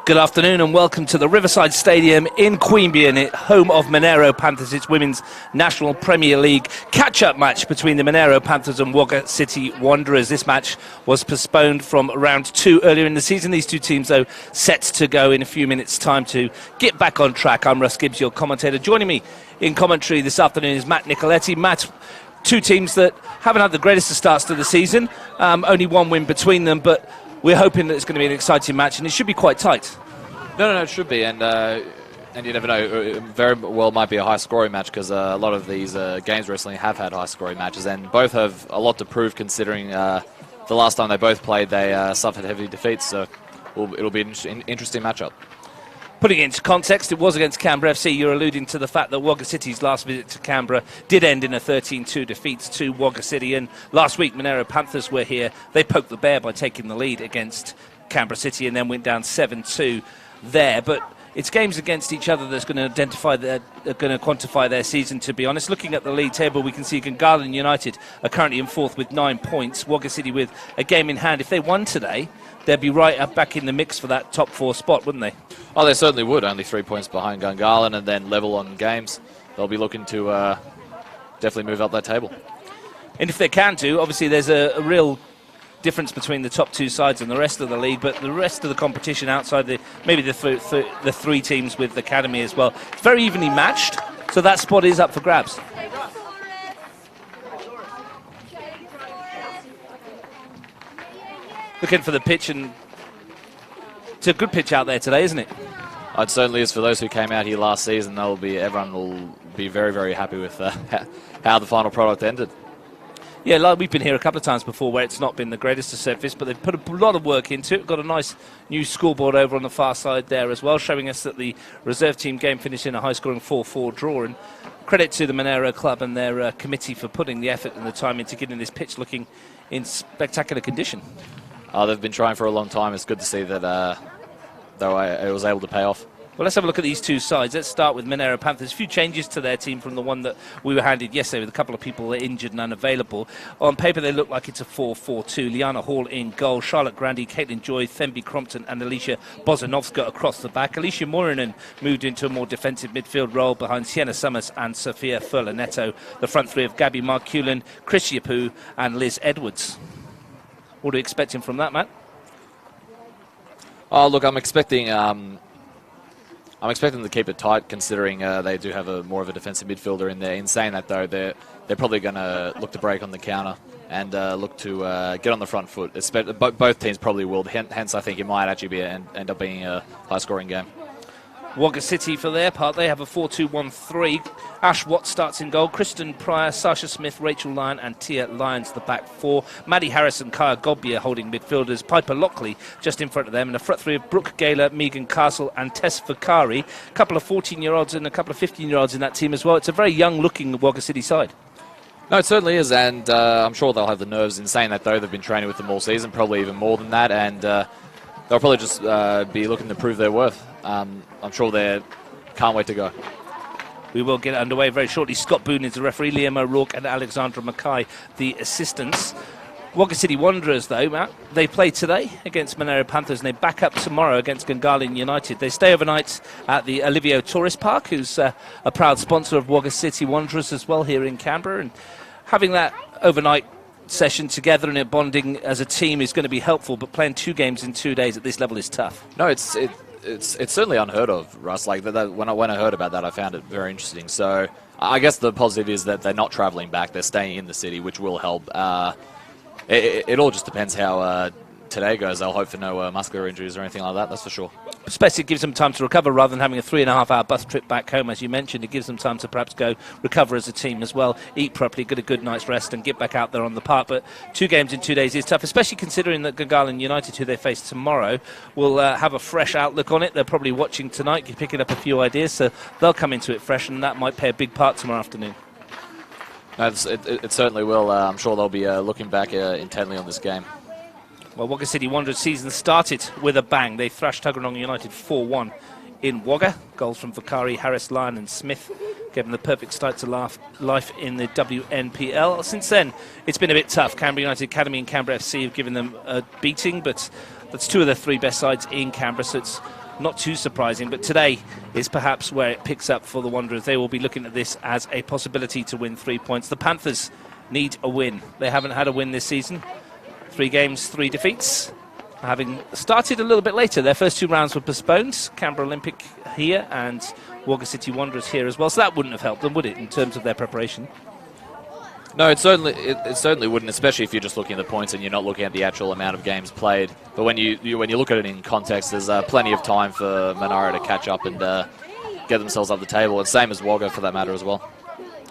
Good afternoon and welcome to the Riverside Stadium in Queanbeyan, home of Manera Panthers. It's Women's National Premier League catch-up match between the Manera Panthers and Wagga City Wanderers. This match was postponed from round 2 earlier in the season. These two teams, though, set to go in a few minutes' time to get back on track. I'm Russ Gibbs, your commentator. Joining me in commentary this afternoon is Matt Nicoletti. Matt, two teams that haven't had the greatest of starts to the season. Only one win between them, but we're hoping that it's going to be an exciting match, and it should be quite tight. No, it should be, and you never know. It very well might be a high-scoring match because a lot of these games recently have had high-scoring matches, and both have a lot to prove considering the last time they both played, they suffered heavy defeats. So it'll be an interesting matchup. Putting it into context, it was against Canberra FC. You're alluding to the fact that Wagga City's last visit to Canberra did end in a 13-2 defeat to Wagga City, and last week Manera Panthers were here. They poked the bear by taking the lead against Canberra City and then went down 7-2 there. But it's games against each other that's going to quantify their season, to be honest. Looking at the league table, we can see Gungahlin United are currently in fourth with 9 points. Wagga City with a game in hand. If they won today, they'd be right up back in the mix for that top 4 spot, wouldn't they? Oh, they certainly would. Only 3 points behind Gungahlin and then level on games. They'll be looking to definitely move up that table. And if they can do, obviously there's a real difference between the top 2 sides and the rest of the league, but the rest of the competition outside the three teams with the academy as well, it's very evenly matched, so that spot is up for grabs. Looking for the pitch, and it's a good pitch out there today, isn't it? It certainly is. For those who came out here last season, everyone will be very, very happy with how the final product ended. Yeah, like we've been here a couple of times before where it's not been the greatest of surface, but they've put a lot of work into it. Got a nice new scoreboard over on the far side there as well, showing us that the reserve team game finished in a high-scoring 4-4 draw. And credit to the Monaro club and their committee for putting the effort and the time into getting this pitch looking in spectacular condition. They've been trying for a long time. It's good to see that it was able to pay off. Well, let's have a look at these two sides. Let's start with Manera Panthers. A few changes to their team from the one that we were handed yesterday, with a couple of people injured and unavailable. On paper, they look like it's a 4-4-2. Liana Hall in goal, Charlotte Grandy, Caitlin Joy, Thembi Crompton and Alicia Bozanovska across the back. Alicia Moorinen moved into a more defensive midfield role behind Sienna Summers and Sophia Furlanetto. The front three of Gabby Markulin, Chris Yapu and Liz Edwards. What are you expecting from that, Matt? Oh, look, I'm expecting them to keep it tight, considering they do have more of a defensive midfielder in there. In saying that, though, they're probably going to look to break on the counter and look to get on the front foot. Both teams probably will. Hence, I think it might actually end up being a high-scoring game. Wagga City, for their part, they have a 4-2-1-3. Ash Watt starts in goal. Kristen Pryor, Sasha Smith, Rachel Lyon and Tia Lyons the back 4. Maddie Harris and Kaya Godbier holding midfielders. Piper Lockley just in front of them. And a front three of Brooke Gaylor, Megan Castle and Tess Fakari. A couple of 14-year-olds and a couple of 15-year-olds in that team as well. It's a very young-looking Wagga City side. No, it certainly is, and I'm sure they'll have the nerves. In saying that, though, they've been training with them all season, probably even more than that, and they'll probably just be looking to prove their worth. I'm sure they can't wait to go. We will get underway very shortly. Scott Boone is the referee, Liam O'Rourke and Alexandra Mackay the assistants. Wagga City Wanderers, though, Matt, they play today against Manera Panthers and they back up tomorrow against Gungahlin United. They stay overnight at the Olivio Tourist Park, who's a proud sponsor of Wagga City Wanderers as well here in Canberra. And having that overnight session together and bonding as a team is going to be helpful, but playing 2 games in 2 days at this level is tough. No, it's certainly unheard of, Russ. Like when I heard about that, I found it very interesting. So I guess the positive is that they're not travelling back; they're staying in the city, which will help. It all just depends how today goes. I'll hope for no muscular injuries or anything like that. That's for sure. Especially it gives them time to recover rather than having a 3.5-hour bus trip back home, as you mentioned. It gives them time to perhaps go recover as a team as well, eat properly, get a good night's rest and get back out there on the park. But 2 games in 2 days is tough, especially considering that Gungahlin United, who they face tomorrow, will have a fresh outlook on it. They're probably watching tonight, picking up a few ideas, so they'll come into it fresh, and that might play a big part tomorrow afternoon. It certainly will. I'm sure they'll be looking back intently on this game. Well, Wagga City Wanderers season started with a bang. They thrashed Tuggeranong United 4-1 in Wagga. Goals from Vakari, Harris, Lyon and Smith gave them the perfect start to life in the WNPL. Since then, it's been a bit tough. Canberra United Academy and Canberra FC have given them a beating, but that's 2 of the 3 best sides in Canberra, so it's not too surprising, but today is perhaps where it picks up for the Wanderers. They will be looking at this as a possibility to win 3 points. The Panthers need a win. They haven't had a win this season. 3 games, 3 defeats. Having started a little bit later, their first 2 rounds were postponed. Canberra Olympic here and Wagga City Wanderers here as well. So that wouldn't have helped them, would it, in terms of their preparation? No, it certainly wouldn't, especially if you're just looking at the points and you're not looking at the actual amount of games played. But when you look at it in context, there's plenty of time for Monaro to catch up and get themselves up the table. And same as Wagga for that matter as well.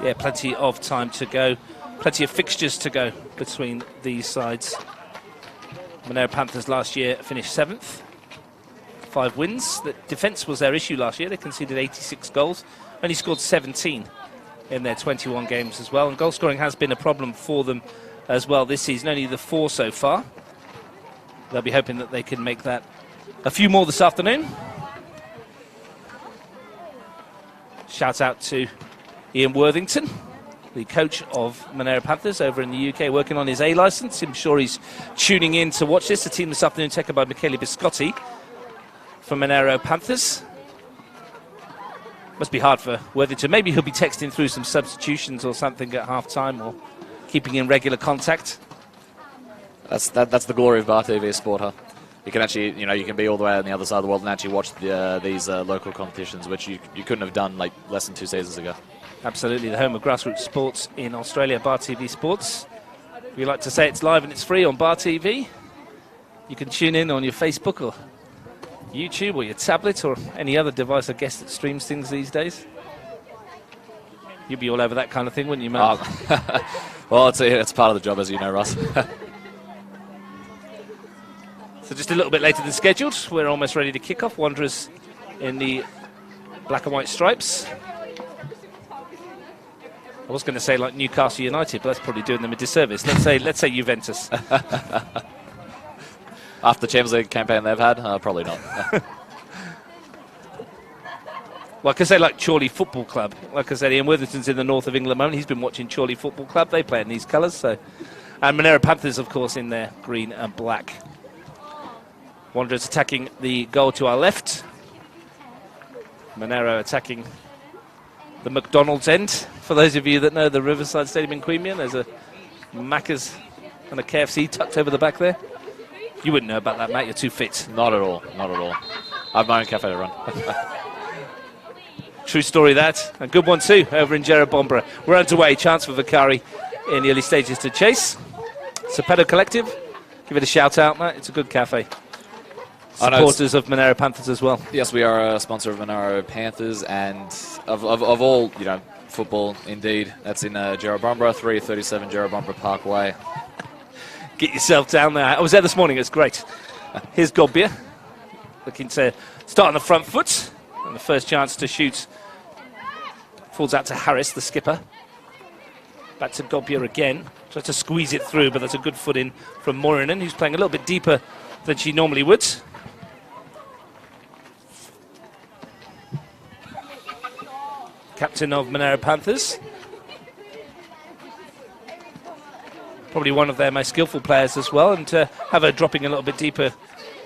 Yeah, plenty of time to go. Plenty of fixtures to go between these sides. Manera Panthers last year finished 7th. 5 wins. The defence was their issue last year. They conceded 86 goals. Only scored 17 in their 21 games as well. And goal scoring has been a problem for them as well this season. Only the 4 so far. They'll be hoping that they can make that a few more this afternoon. Shout out to Ian Worthington, the coach of Manera Panthers over in the UK, working on his A licence. I'm sure he's tuning in to watch this. The team this afternoon taken by Michele Biscotti from Manera Panthers. Must be hard for Worthington. Maybe he'll be texting through some substitutions or something at half-time, or keeping in regular contact. That's the glory of Bar TV Sport, huh? You can actually, you can be all the way on the other side of the world and actually watch these local competitions, which you couldn't have done like less than 2 seasons ago. Absolutely, the home of grassroots sports in Australia, Bar TV Sports. We like to say it's live and it's free on Bar TV. You can tune in on your Facebook or YouTube or your tablet or any other device, I guess, that streams things these days. You'd be all over that kind of thing, wouldn't you, Matt? Well, it's part of the job, as you know, Russ. So just a little bit later than scheduled. We're almost ready to kick off. Wanderers in the black and white stripes. I was going to say like Newcastle United, but that's probably doing them a disservice. Let's say Juventus. After the Champions League campaign they've had, probably not. Well, I could say like Chorley Football Club. Like I said, Ian Worthington's in the north of England at the moment. He's been watching Chorley Football Club. They play in these colours. So, and Manera Panthers, of course, in their green and black. Wanderers attacking the goal to our left. Monaro attacking the McDonald's end. For those of you that know the Riverside Stadium in Queanbeyan, there's a Macca's and a KFC tucked over the back there. You wouldn't know about that, Matt. You're too fit. Not at all. Not at all. I have my own cafe to run. True story, that. A good one, too, over in Jerrabomberra. We're underway. Chance for Vicari in the early stages to chase. Sepedo Collective. Give it a shout out, Matt. It's a good cafe. Supporters of Manera Panthers as well. Yes, we are a sponsor of Manera Panthers and of all, football, indeed. That's in Jerrabomberra, 337 Jerrabomberra Parkway. Get yourself down there. I was there this morning. It's great. Here's Godbeer, looking to start on the front foot. And the first chance to shoot falls out to Harris, the skipper. Back to Godbeer again. Tries to squeeze it through, but that's a good foot in from Moiranen, who's playing a little bit deeper than she normally would. Captain of Manera Panthers. Probably one of their most skillful players as well, and to have her dropping a little bit deeper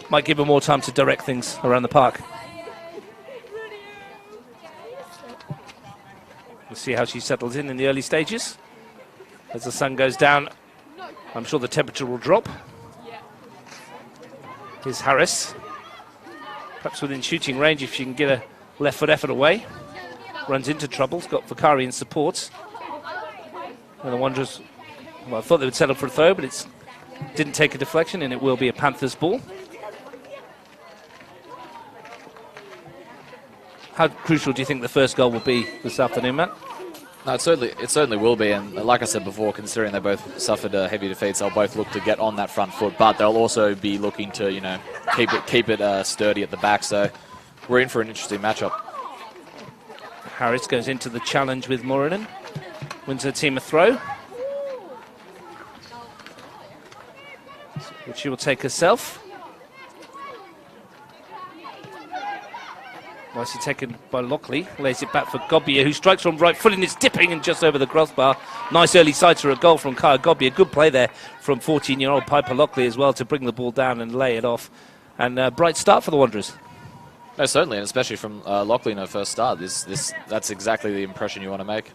might give her more time to direct things around the park. We'll see how she settles in the early stages. As the sun goes down, I'm sure the temperature will drop. Here's Harris. Perhaps within shooting range if she can get a left foot effort away. Runs into trouble. It's got Vicari in support. And the Wanderers, well, I thought they would settle for a throw, but it didn't take a deflection, and it will be a Panthers ball. How crucial do you think the first goal will be this afternoon, Matt? No, it certainly will be, and like I said before, considering they both suffered heavy defeats, they'll both look to get on that front foot, but they'll also be looking to, keep it sturdy at the back. So we're in for an interesting matchup. Harris goes into the challenge with Moiranen, wins her team a throw, which she will take herself. Nicely taken by Lockley, lays it back for Godbeer, who strikes from right foot and is dipping and just over the crossbar. Nice early sight for a goal from Kaya Godbeer. Good play there from 14-year-old Piper Lockley as well to bring the ball down and lay it off. And a bright start for the Wanderers. No, certainly, and especially from Lockley in her first start. That's exactly the impression you want to make.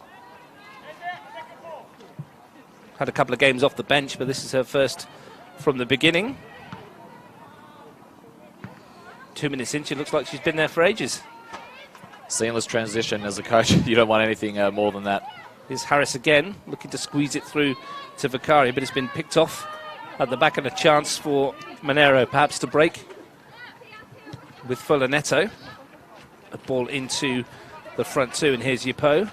Had a couple of games off the bench, but this is her first from the beginning. 2 minutes in, she looks like she's been there for ages. Seamless transition as a coach. You don't want anything more than that. Here's Harris again, looking to squeeze it through to Vicari, but it's been picked off at the back, and a chance for Monaro perhaps to break with Fuller Neto. A ball into the front two, and here's Yipo.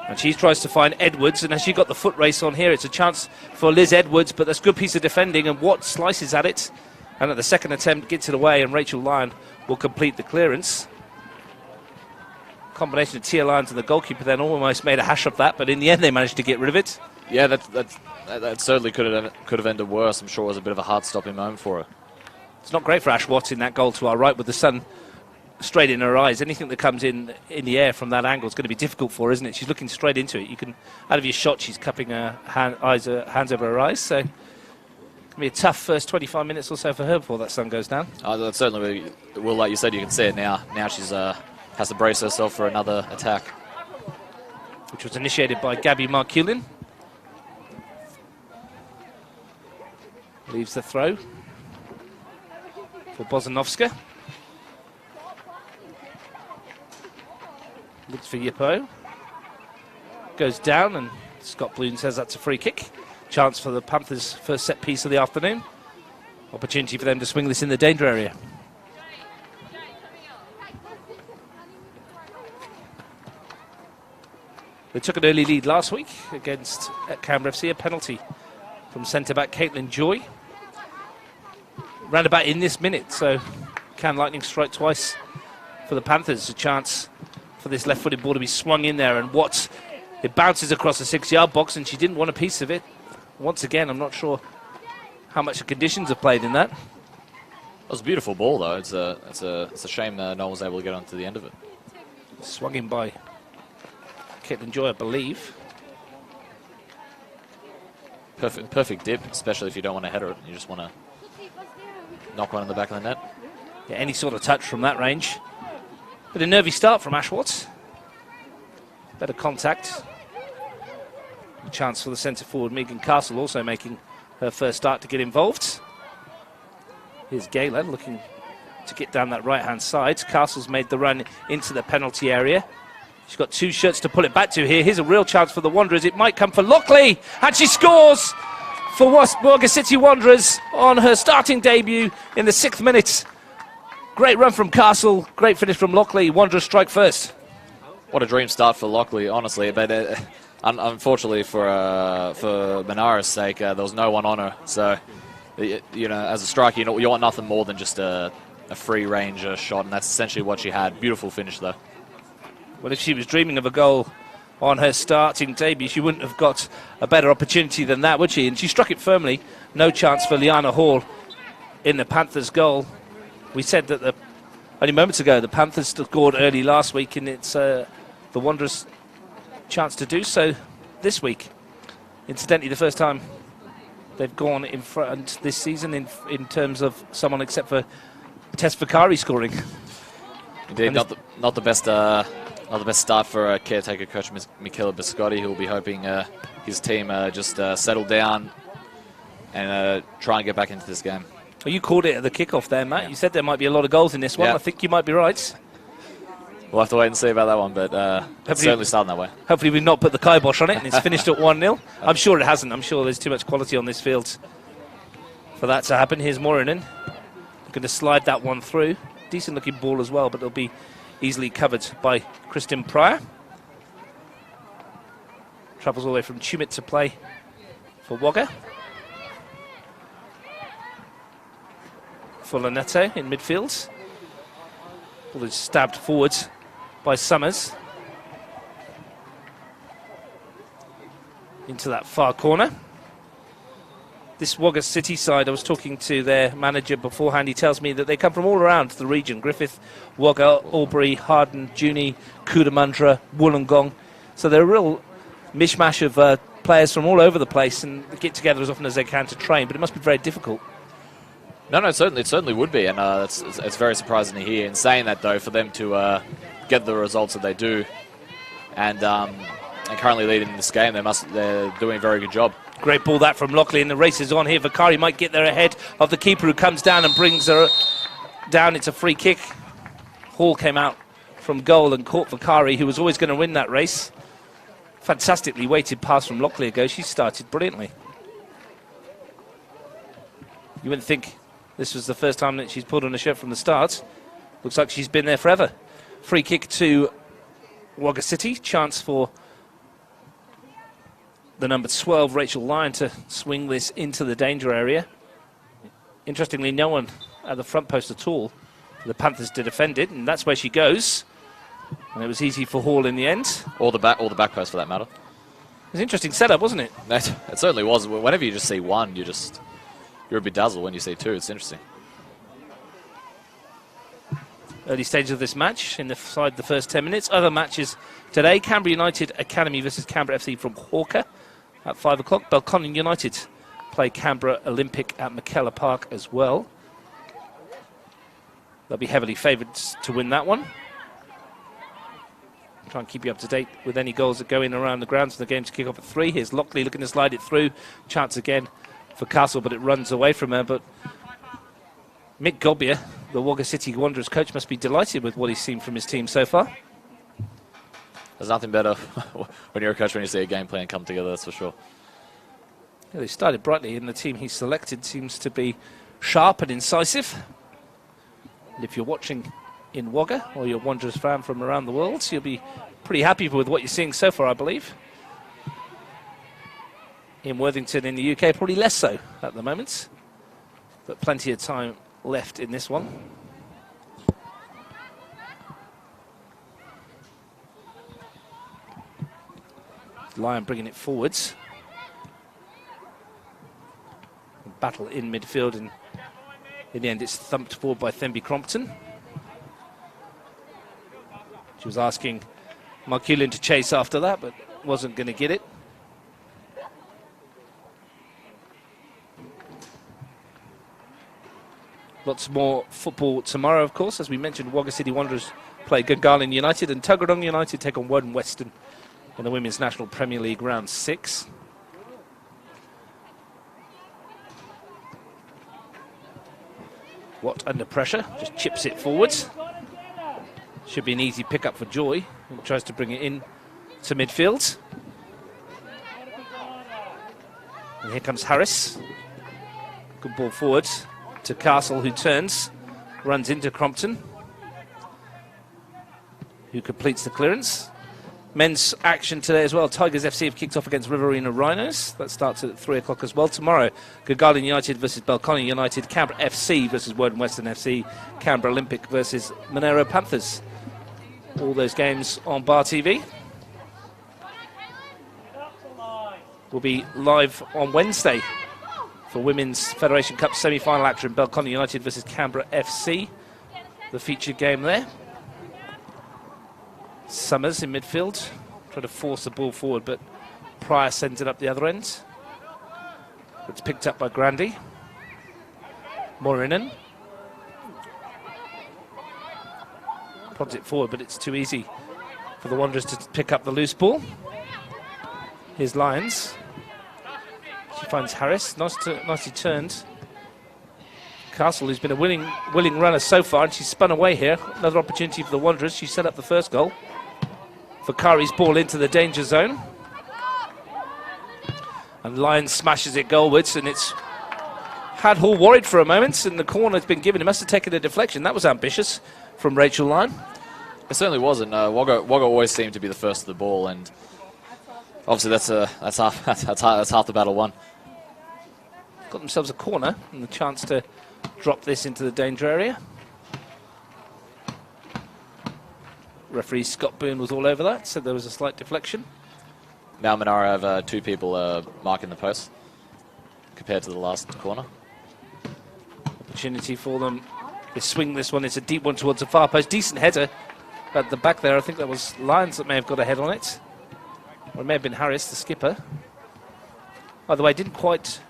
And she tries to find Edwards, and as she got the foot race on here, it's a chance for Liz Edwards, but that's a good piece of defending, and Watt slices at it, and at the second attempt gets it away, and Rachel Lyon will complete the clearance. Combination of Tia Lyons and the goalkeeper then almost made a hash of that, but in the end they managed to get rid of it. Yeah, that certainly could have ended worse. I'm sure it was a bit of a heart-stopping moment for her. It's not great for Ash Watts in that goal to our right with the sun straight in her eyes. Anything that comes in the air from that angle is going to be difficult for her, isn't it? She's looking straight into it. You can, out of your shot, she's cupping her hands over her eyes. So it can be a tough first 25 minutes or so for her before that sun goes down. That certainly will, like you said, you can see it now. Now she's has to brace herself for another attack. Which was initiated by Gabby Markulin. Leaves the throw for Bozanovska. Looks for Yipo. Goes down, and Scott Bloom says that's a free kick. Chance for the Panthers' first set piece of the afternoon. Opportunity for them to swing this in the danger area. They took an early lead last week against Canberra FC, a penalty from centre-back Caitlin Joy. Round about in this minute, so can Lightning strike twice for the Panthers? A chance for this left-footed ball to be swung in there, and Watts, it bounces across the 6-yard box, and she didn't want a piece of it. Once again, I'm not sure how much the conditions have played in that. It was a beautiful ball, though. It's a shame no one was able to get onto the end of it. Swung in by Caitlin Joy, I believe. Perfect dip, especially if you don't want to header it. You just want to knock one in the back of the net. Yeah, any sort of touch from that range. But a nervy start from Ash Watts. Better contact. A chance for the centre forward, Megan Castle, also making her first start to get involved. Here's Gayla looking to get down that right-hand side. Castle's made the run into the penalty area. She's got two shots to pull it back to here. Here's a real chance for the Wanderers. It might come for Lockley, and she scores for Wagga City Wanderers on her starting debut in the 6th minute. Great run from Castle, great finish from Lockley. Wanderers strike first. What a dream start for Lockley, honestly. But unfortunately for Manara's sake, there was no one on her. So, you know, as a striker, you want nothing more than just a free range shot, and that's essentially what she had. Beautiful finish, though. Well, if she was dreaming of a goal on her starting debut, she wouldn't have got a better opportunity than that, would she? And she struck it firmly. No chance for Liana Hall in the Panthers' goal. We said that only moments ago the Panthers scored early last week, and it's the Wanderers' chance to do so this week. Incidentally, the first time they've gone in front this season in terms of someone except for Tess Vicari scoring. Indeed, not the best start for caretaker coach Michela Biscotti, who will be hoping his team just settle down and try and get back into this game. Well, you called it at the kickoff there, Matt. You said there might be a lot of goals in this one. Yeah. I think you might be right. We'll have to wait and see about that one, but it's certainly starting that way. Hopefully we've not put the kibosh on it and it's finished at 1-0. I'm sure it hasn't. I'm sure there's too much quality on this field for that to happen. Here's Moranen looking to slide that one through. Decent looking ball as well, but it'll be easily covered by Kristen Pryor. Travels all the way from Tumut to play for Wagga. Fuller Neto in midfield. Ball is stabbed forwards by Summers. Into that far corner. This Wagga City side, I was talking to their manager beforehand. He tells me that they come from all around the region. Griffith, Wagga, Albury, Harden, Junee, Cootamundra, Wollongong. So they're a real mishmash of players from all over the place and get together as often as they can to train. But it must be very difficult. No, it certainly would be, and it's very surprising to hear. In saying that, though, for them to get the results that they do, and currently leading this game, they're doing a very good job. Great ball that from Lockley, and the race is on here. Vakari might get there ahead of the keeper, who comes down and brings her down. It's a free kick. Hall came out from goal and caught Vakari, who was always going to win that race. Fantastically weighted pass from Lockley ago. She started brilliantly. You wouldn't think this was the first time that she's pulled on a shirt from the start. Looks like she's been there forever. Free kick to Wagga City. Chance for the number 12, Rachel Lyon, to swing this into the danger area. Interestingly, no one at the front post at all for the Panthers to defend it, and that's where she goes. And it was easy for Hall in the end. Or the back post, for that matter. It was an interesting setup, wasn't it? It certainly was. Whenever you just see one, you're a bit dazzled. When you see two, it's interesting. Early stage of this match, inside the first 10 minutes. Other matches today: Canberra United Academy versus Canberra FC from Hawker at 5 o'clock. Belconnen United play Canberra Olympic at McKellar Park as well. They'll be heavily favoured to win that one. Try and keep you up to date with any goals that go in around the grounds. The game's kick off at 3. Here's Lockley looking to slide it through. Chance again for Castle, but it runs away from her. But Mick Gobier, the Wagga City Wanderers coach, must be delighted with what he's seen from his team so far. There's nothing better when you're a coach when you see a game plan come together, that's for sure. Yeah, they started brightly, and the team he selected seems to be sharp and incisive. And if you're watching in Wagga, or you're a Wanderers fan from around the world, you'll be pretty happy with what you're seeing so far, I believe. In Worthington in the UK, probably less so at the moment, but plenty of time left in this one. Lyon bringing it forwards. Battle in midfield, and in the end it's thumped forward by Themby Crompton. She was asking Marculin to chase after that, but wasn't going to get it. Lots more football tomorrow, of course. As we mentioned, Wagga City Wanderers play Gungahlin United, and Tuggeranong United take on Woden Western in the Women's National Premier League Round 6. Watt under pressure, just chips it forwards. Should be an easy pick-up for Joy, who tries to bring it in to midfield. And here comes Harris. Good ball forward to Castle, who turns, runs into Crompton, who completes the clearance. Men's action today as well. Tigers FC have kicked off against Riverina Rhinos. That starts at 3 o'clock as well. Tomorrow, Gungahlin United versus Belconnen United, Canberra FC versus Woden Western FC, Canberra Olympic versus Manera Panthers. All those games on Bar TV. We'll be live on Wednesday for Women's Federation Cup semi-final action, Belconnen United versus Canberra FC, the featured game there. Summers in midfield, trying to force the ball forward, but Pryor sends it up the other end. It's picked up by Grandy. Morinen prods it forward, but it's too easy for the Wanderers to pick up the loose ball. Here's Lyons. She finds Harris, nicely turned. Castle, who's been a willing runner so far, and she's spun away here. Another opportunity for the Wanderers. She set up the first goal. Vakari's ball into the danger zone. And Lyons smashes it goalwards, and it's had Hall worried for a moment, and the corner's been given. It must have taken a deflection. That was ambitious from Rachel Lyon. It certainly wasn't. Wagga always seemed to be the first to the ball, and obviously that's half the battle won. Got themselves a corner and the chance to drop this into the danger area. Referee Scott Boone was all over that, said there was a slight deflection. Now Monaro have two people marking the post compared to the last corner. Opportunity for them. They swing this one. It's a deep one towards the far post. Decent header at the back there. I think that was Lyons that may have got a head on it. Or it may have been Harris, the skipper. By the way, didn't quite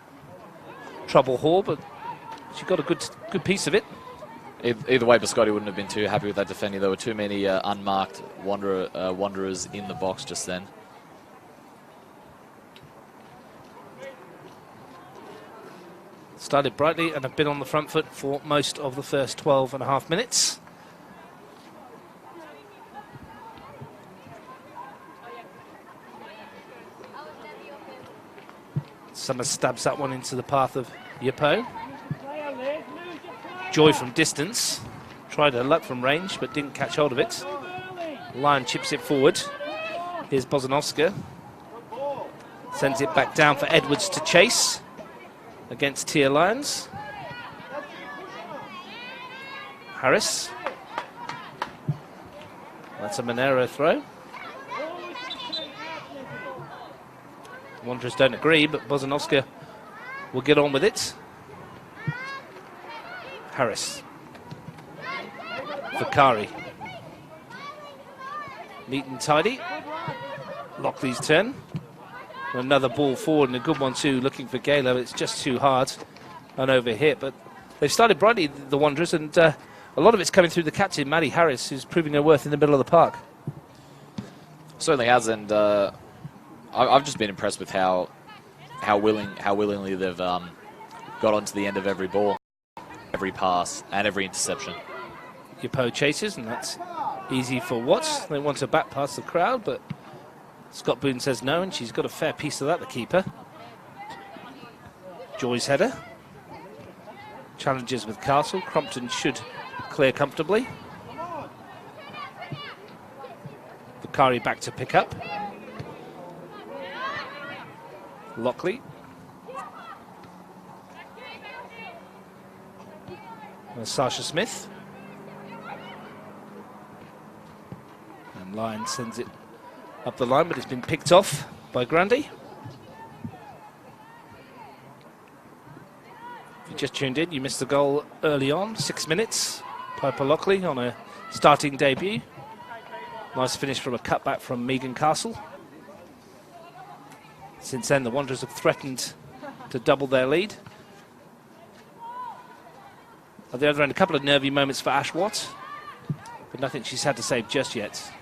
trouble Hall, but She got a good piece of it. Either way, Biscotti wouldn't have been too happy with that defending. There were too many unmarked wanderers in the box just then. Started brightly and have been on the front foot for most of the first 12 and a half minutes. Summers stabs that one into the path of Yapo. Joy from distance. Tried her luck from range, but didn't catch hold of it. Lyon chips it forward. Here's Bozanovska. Sends it back down for Edwards to chase against Tia Lyons. Harris. That's a Monaro throw. Wanderers don't agree, but Bozanovska will get on with it. Harris. Vakari. Neat and tidy. Lockley's turn. Another ball forward and a good one too, looking for Gala. It's just too hard and overhit, but they've started brightly, the Wanderers, and a lot of it's coming through the captain, Maddie Harris, who's proving her worth in the middle of the park. Certainly has, and I've just been impressed with how willingly they've got onto the end of every ball, every pass, and every interception. Yapo chases, and that's easy for Watts. They want to back past the crowd, but Scott Boone says no, and she's got a fair piece of that, the keeper. Joy's header. Challenges with Castle. Crompton should clear comfortably. Vakari back to pick up. Lockley. And Sasha Smith. And Lyon sends it up the line, but it's been picked off by Grundy. If you just tuned in, you missed the goal early on, 6 minutes. Piper Lockley on a starting debut. Nice finish from a cutback from Megan Castle. Since then, the Wanderers have threatened to double their lead. At the other end, a couple of nervy moments for Ash Watt, but nothing she's had to save just yet.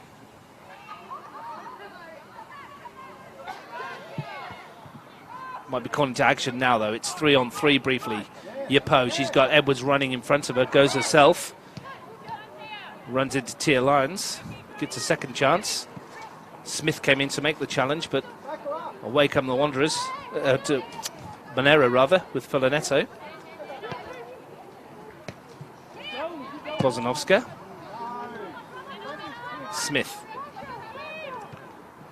Might be calling to action now, though. It's 3-on-3 briefly. Yapo, she's got Edwards running in front of her, goes herself. Runs into Tia Lyons, gets a second chance. Smith came in to make the challenge, but away come the Wanderers, to Monaro rather, with Filanetto. Bozanovska. Smith.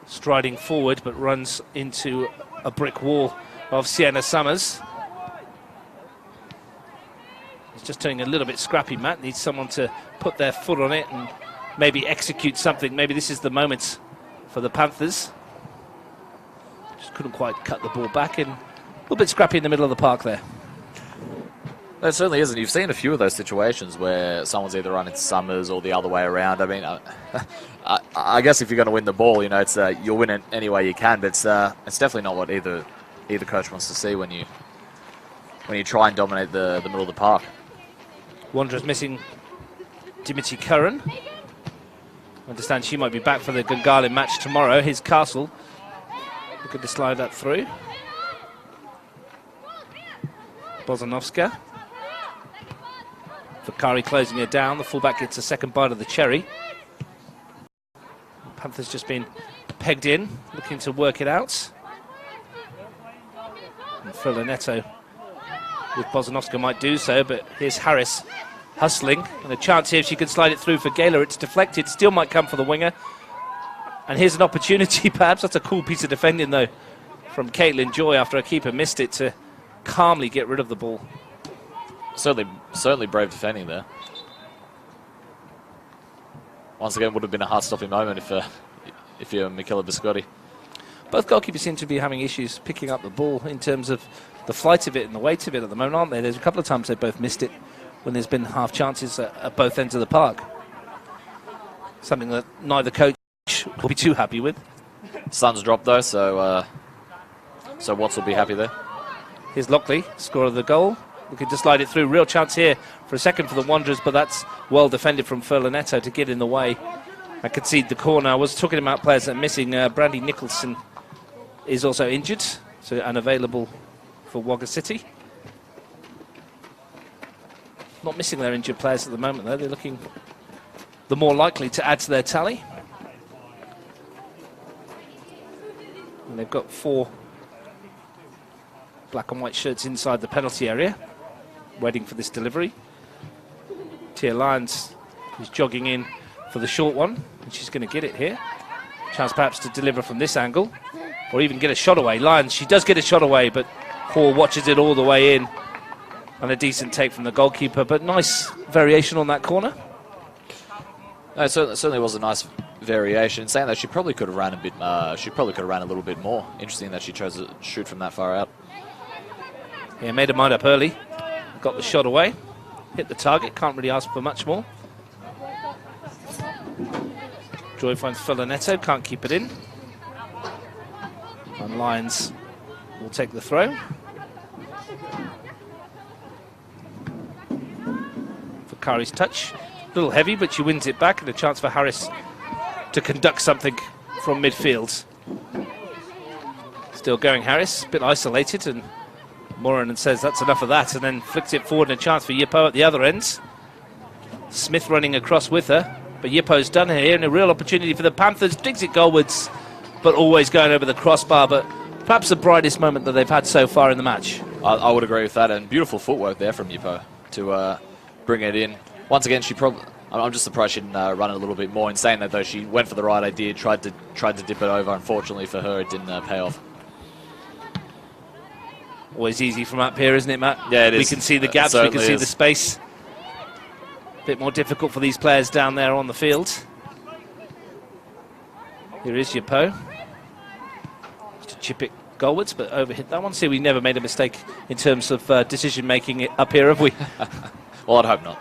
Striding forward, but runs into a brick wall of Sienna Summers. It's just turning a little bit scrappy, Matt. Needs someone to put their foot on it and maybe execute something. Maybe this is the moment for the Panthers. Just couldn't quite cut the ball back in. A little bit scrappy in the middle of the park there. It certainly isn't. You've seen a few of those situations where someone's either run into Summers or the other way around. I mean, I guess if you're going to win the ball, you know, it's you'll win it any way you can. But it's definitely not what either coach wants to see when you try and dominate the middle of the park. Wanderers missing Dimitri Curran. I understand she might be back for the Gungahlin match tomorrow. Here's Castle. Looking to slide that through. Bozanovska. Vakari closing her down. The fullback gets a second bite of the cherry. Panthers just been pegged in, looking to work it out. And Filanetto with Bozanovska might do so, but here's Harris hustling. And a chance here if she can slide it through for Gala. It's deflected, still might come for the winger. And here's an opportunity, perhaps. That's a cool piece of defending, though, from Caitlin Joy after a keeper missed it to calmly get rid of the ball. Certainly brave defending there. Once again, would have been a heart-stopping moment if you're Michela Biscotti. Both goalkeepers seem to be having issues picking up the ball in terms of the flight of it and the weight of it at the moment, aren't they? There's a couple of times they both missed it when there's been half chances at both ends of the park. Something that neither coach will be too happy with. Sun's dropped though, so Watts will be happy there. Here's Lockley, scorer of the goal. looking to slide it through. Real chance here for a second for the Wanderers, but that's well defended from Furlanetto to get in the way and concede the corner. I was talking about players that are missing. Brandy Nicholson is also injured, so unavailable for Wagga City. Not missing their injured players at the moment, though. They're looking the more likely to add to their tally. And they've got 4 black and white shirts inside the penalty area, waiting for this delivery. Tia Lyons is jogging in for the short one, and she's going to get it here. Chance perhaps to deliver from this angle, or even get a shot away. Lyons, she does get a shot away, but Hall watches it all the way in. And a decent take from the goalkeeper, but nice variation on that corner. No, it certainly was a nice variation. Saying that she probably could have ran a bit. She probably could have ran a little bit more. Interesting that she chose to shoot from that far out. Yeah, made her mind up early. Got the shot away. Hit the target. Can't really ask for much more. Joy finds Furlanetto. Can't keep it in. And Lyons will take the throw. Kari's touch, a little heavy, but she wins it back, and a chance for Harris to conduct something from midfield. Still going Harris, a bit isolated, and Moran says that's enough of that, and then flicks it forward, and a chance for Yippo at the other end. Smith running across with her, but Yippo's done here, and a real opportunity for the Panthers. Digs it goalwards, but always going over the crossbar, but perhaps the brightest moment that they've had so far in the match. I would agree with that, and beautiful footwork there from Yippo to bring it in. Once again, I'm just surprised she didn't run it a little bit more. In saying that, though, she went for the right idea, tried to dip it over. Unfortunately for her, it didn't pay off. Always easy from up here, isn't it, Matt? Yeah, it is. We can see the gaps, we can see the space. A bit more difficult for these players down there on the field. Here is Yippo. Just to chip it goalwards, but overhit that one. See, we never made a mistake in terms of decision-making up here, have we? Well, I'd hope not.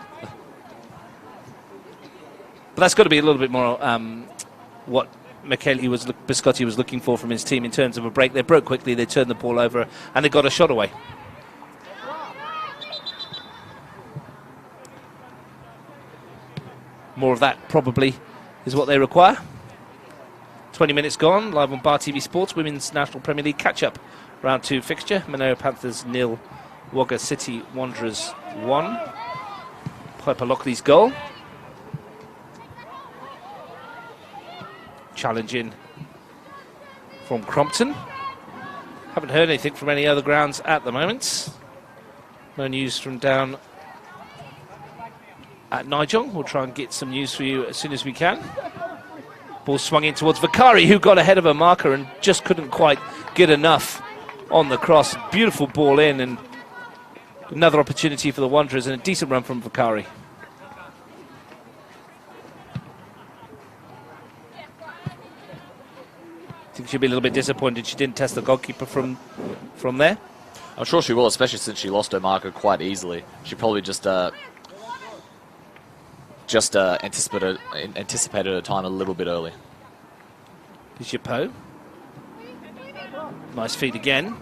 But that's got to be a little bit more what Biscotti was looking for from his team in terms of a break. They broke quickly, they turned the ball over, and they got a shot away. More of that probably is what they require. 20 minutes gone, live on Bar TV Sports, Women's National Premier League catch-up. Round 2 fixture, Manera Panthers 0, Wagga City Wanderers 1. Piper Lockley's goal. Challenge in from Crompton. Haven't heard anything from any other grounds at the moment. No news from down at Nigel. We'll try and get some news for you as soon as we can. Ball swung in towards Vakari, who got ahead of a marker and just couldn't quite get enough on the cross. Beautiful ball in, and another opportunity for the Wanderers, and a decent run from Vakari. I think she'll be a little bit disappointed she didn't test the goalkeeper from there. I'm sure she will, especially since she lost her marker quite easily. She probably just anticipated her time a little bit early. Here's Yippo. Nice feed again.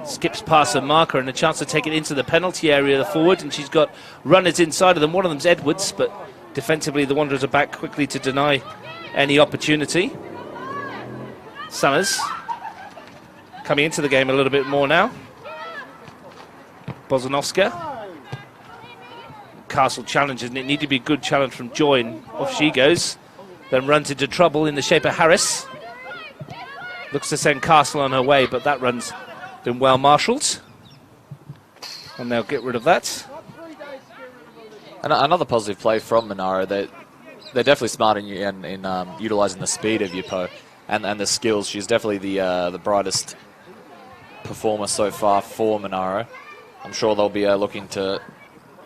Skips past her marker and a chance to take it into the penalty area, the forward, and she's got runners inside of them. One of them's Edwards, but defensively the Wanderers are back quickly to deny any opportunity. Summers coming into the game a little bit more now. Bozanovska. Castle challenges, and it needed to be a good challenge from Joy, and off she goes. Then runs into trouble in the shape of Harris. Looks to send Castle on her way, but that run's been well marshalled. And they'll get rid of that. And another positive play from Monaro. They're definitely smart in utilising the speed of Yippo and the skills. She's definitely the brightest performer so far for Monaro. I'm sure they'll be looking to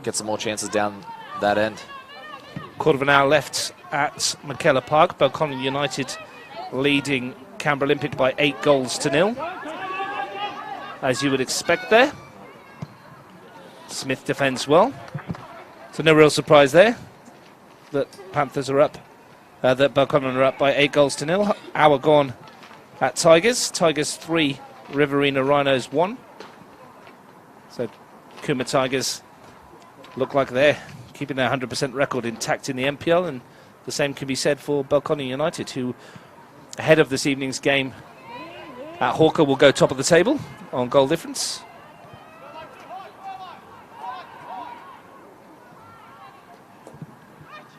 get some more chances down that end. Quarter of an hour left at McKellar Park. Belconnen United leading Canberra Olympic by 8-0, as you would expect there. Smith defends well, so no real surprise there that Panthers are up, that Belconnen are up by 8-0. Hour gone at Tigers. Tigers 3, Riverina Rhinos 1. So Kuma Tigers look like they're keeping their 100% record intact in the MPL, and the same can be said for Belconnen United, who, ahead of this evening's game at Hawker, will go top of the table on goal difference.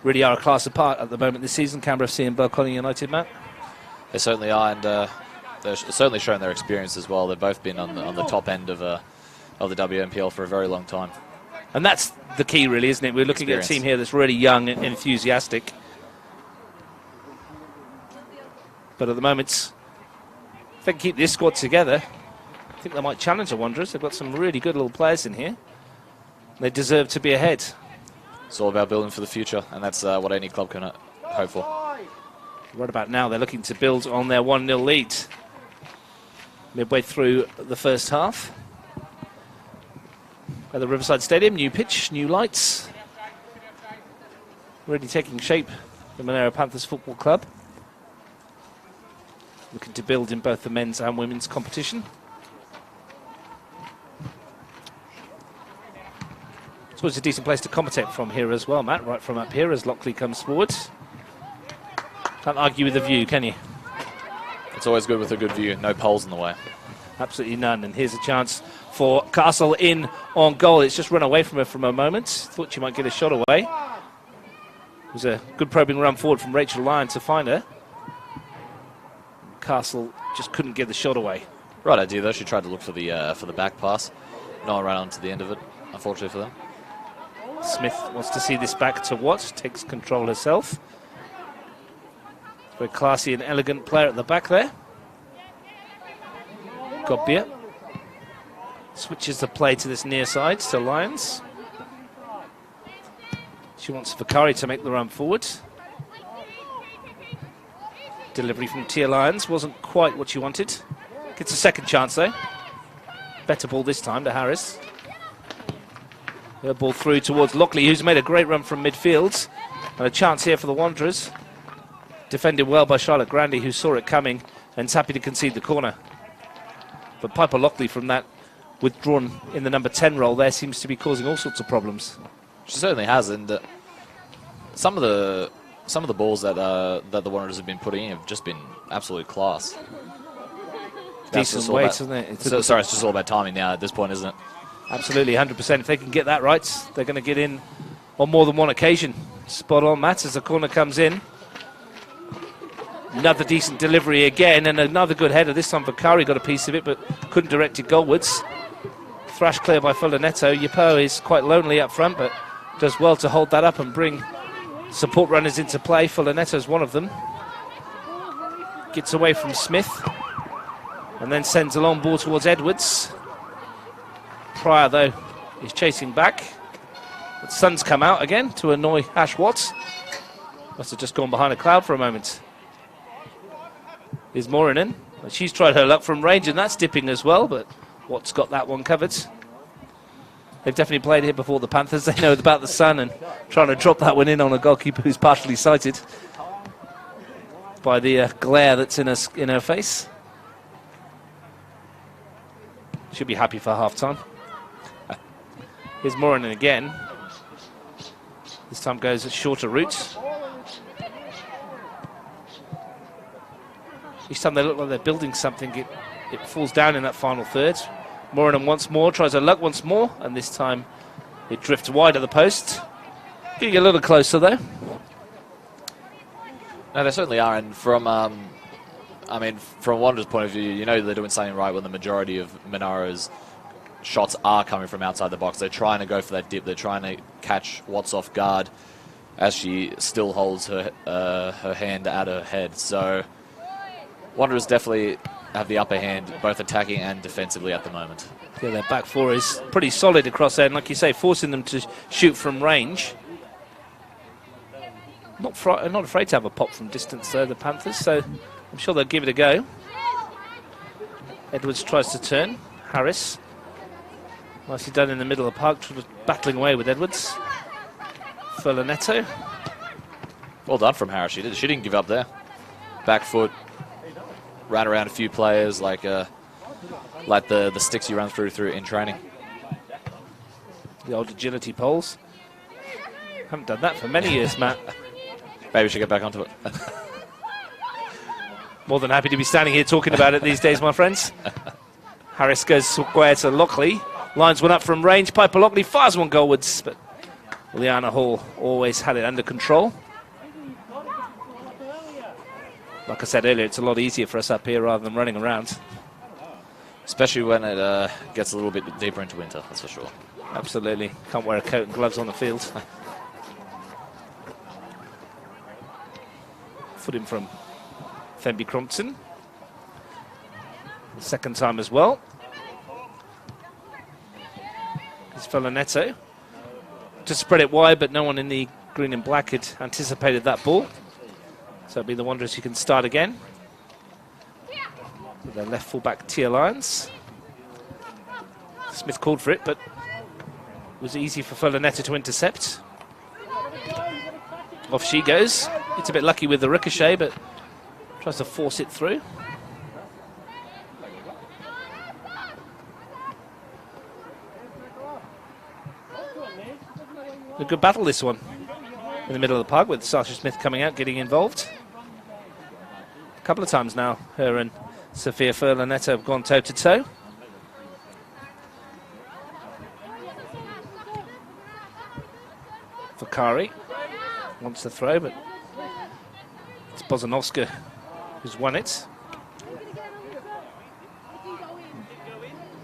Really are a class apart at the moment this season, Canberra FC and Belconnen United, Matt. They certainly are, and they're certainly showing their experience as well. They've both been on the top end of the WMPL for a very long time. And that's the key, really, isn't it? We're looking at a team here that's really young and enthusiastic. But at the moment, if they can keep this squad together, I think they might challenge the Wanderers. They've got some really good little players in here. They deserve to be ahead. It's all about building for the future, and that's what any club can hope for. Right about now, they're looking to build on their 1-0 lead. Midway through the first half. At the Riverside Stadium, new pitch, new lights. Really taking shape, the Manera Panthers Football Club. Looking to build in both the men's and women's competition. It's always a decent place to commentate from here as well, Matt, right from up here as Lockley comes forward. Can't argue with the view, can you? It's always good with a good view, no poles in the way. Absolutely none, and here's a chance for Castle in on goal. It's just run away from her for a moment. Thought she might get a shot away. It was a good probing run forward from Rachel Lyon to find her. Castle just couldn't get the shot away. Right idea though. She tried to look for the back pass. No one ran onto the end of it, unfortunately for them. Smith wants to see this back to Watt. Takes control herself. Very classy and elegant player at the back there. Godbeer switches the play to this near side to Lyons. She wants Vakari to make the run forward. Delivery from Tia Lyons wasn't quite what she wanted. Gets a second chance though. Better ball this time to Harris. Her ball through towards Lockley, who's made a great run from midfield. And a chance here for the Wanderers. Defended well by Charlotte Grandy, who saw it coming and is happy to concede the corner. But Piper Lockley, from that withdrawn in the number 10 role there, seems to be causing all sorts of problems. She certainly has, and some of the balls that the Wanderers have been putting in have just been absolute class. Decent weight, isn't it? It's just all about timing now at this point, isn't it? Absolutely, 100%. If they can get that right, they're going to get in on more than one occasion. Spot on, Matt, as the corner comes in. Another decent delivery again, and another good header. This time Vakari got a piece of it, but couldn't direct it goalwards. Thrashed clear by Fulanetto. Yapo is quite lonely up front, but does well to hold that up and bring support runners into play. Fulanetto's one of them. Gets away from Smith, and then sends a long ball towards Edwards. Pryor, though, is chasing back. But Sun's come out again to annoy Ash Watts. Must have just gone behind a cloud for a moment. Is Morinen. She's tried her luck from range, and that's dipping as well, but Watts got that one covered. They've definitely played here before, the Panthers. They know about the sun, and trying to drop that one in on a goalkeeper who's partially sighted by the glare that's in her face. She'll be happy for half-time. Here's Morinen again. This time goes a shorter route. Each time they look like they're building something, it falls down in that final third. Morinen once more, tries her luck once more, and this time it drifts wide of the post. Getting a little closer though. No, they certainly are, and from Wanderers' point of view, you know they're doing something right when the majority of Monaro's shots are coming from outside the box. They're trying to go for that dip. They're trying to catch Watts off guard as she still holds her hand at her head. So Wanderers definitely have the upper hand, both attacking and defensively at the moment. Yeah, their back four is pretty solid across there, and like you say, forcing them to shoot from range. Not afraid to have a pop from distance, though, the Panthers, so I'm sure they'll give it a go. Edwards tries to turn. Harris. Nicely done in the middle of the park, battling away with Edwards. Fulanetto. Well done from Harris. She didn't give up there. Back foot. Ran around a few players like the sticks you run through in training. The old agility poles. Haven't done that for many years, Matt. Maybe we should get back onto it. More than happy to be standing here talking about it these days, my friends. Harris goes square to Lockley. Lines one up from range. Piper Lockley fires one goalwards, but Liana Hall always had it under control. Like I said earlier, it's a lot easier for us up here rather than running around. Especially when it gets a little bit deeper into winter, that's for sure. Absolutely. Can't wear a coat and gloves on the field. Foot in from Themby Crompton. The second time as well. His fellow Neto. To spread it wide, but no one in the green and black had anticipated that ball. So it'll be the Wanderers who can start again. With their left fullback, Tia Lyons. Smith called for it, but it was easy for Furlanetta to intercept. Off she goes. It's a bit lucky with the ricochet, but tries to force it through. A good battle, this one. In the middle of the park with Sasha Smith coming out, getting involved. A couple of times now, her and Sophia Furlanetta have gone toe-to-toe. Vakari wants to throw, but it's Bozanovska who's won it.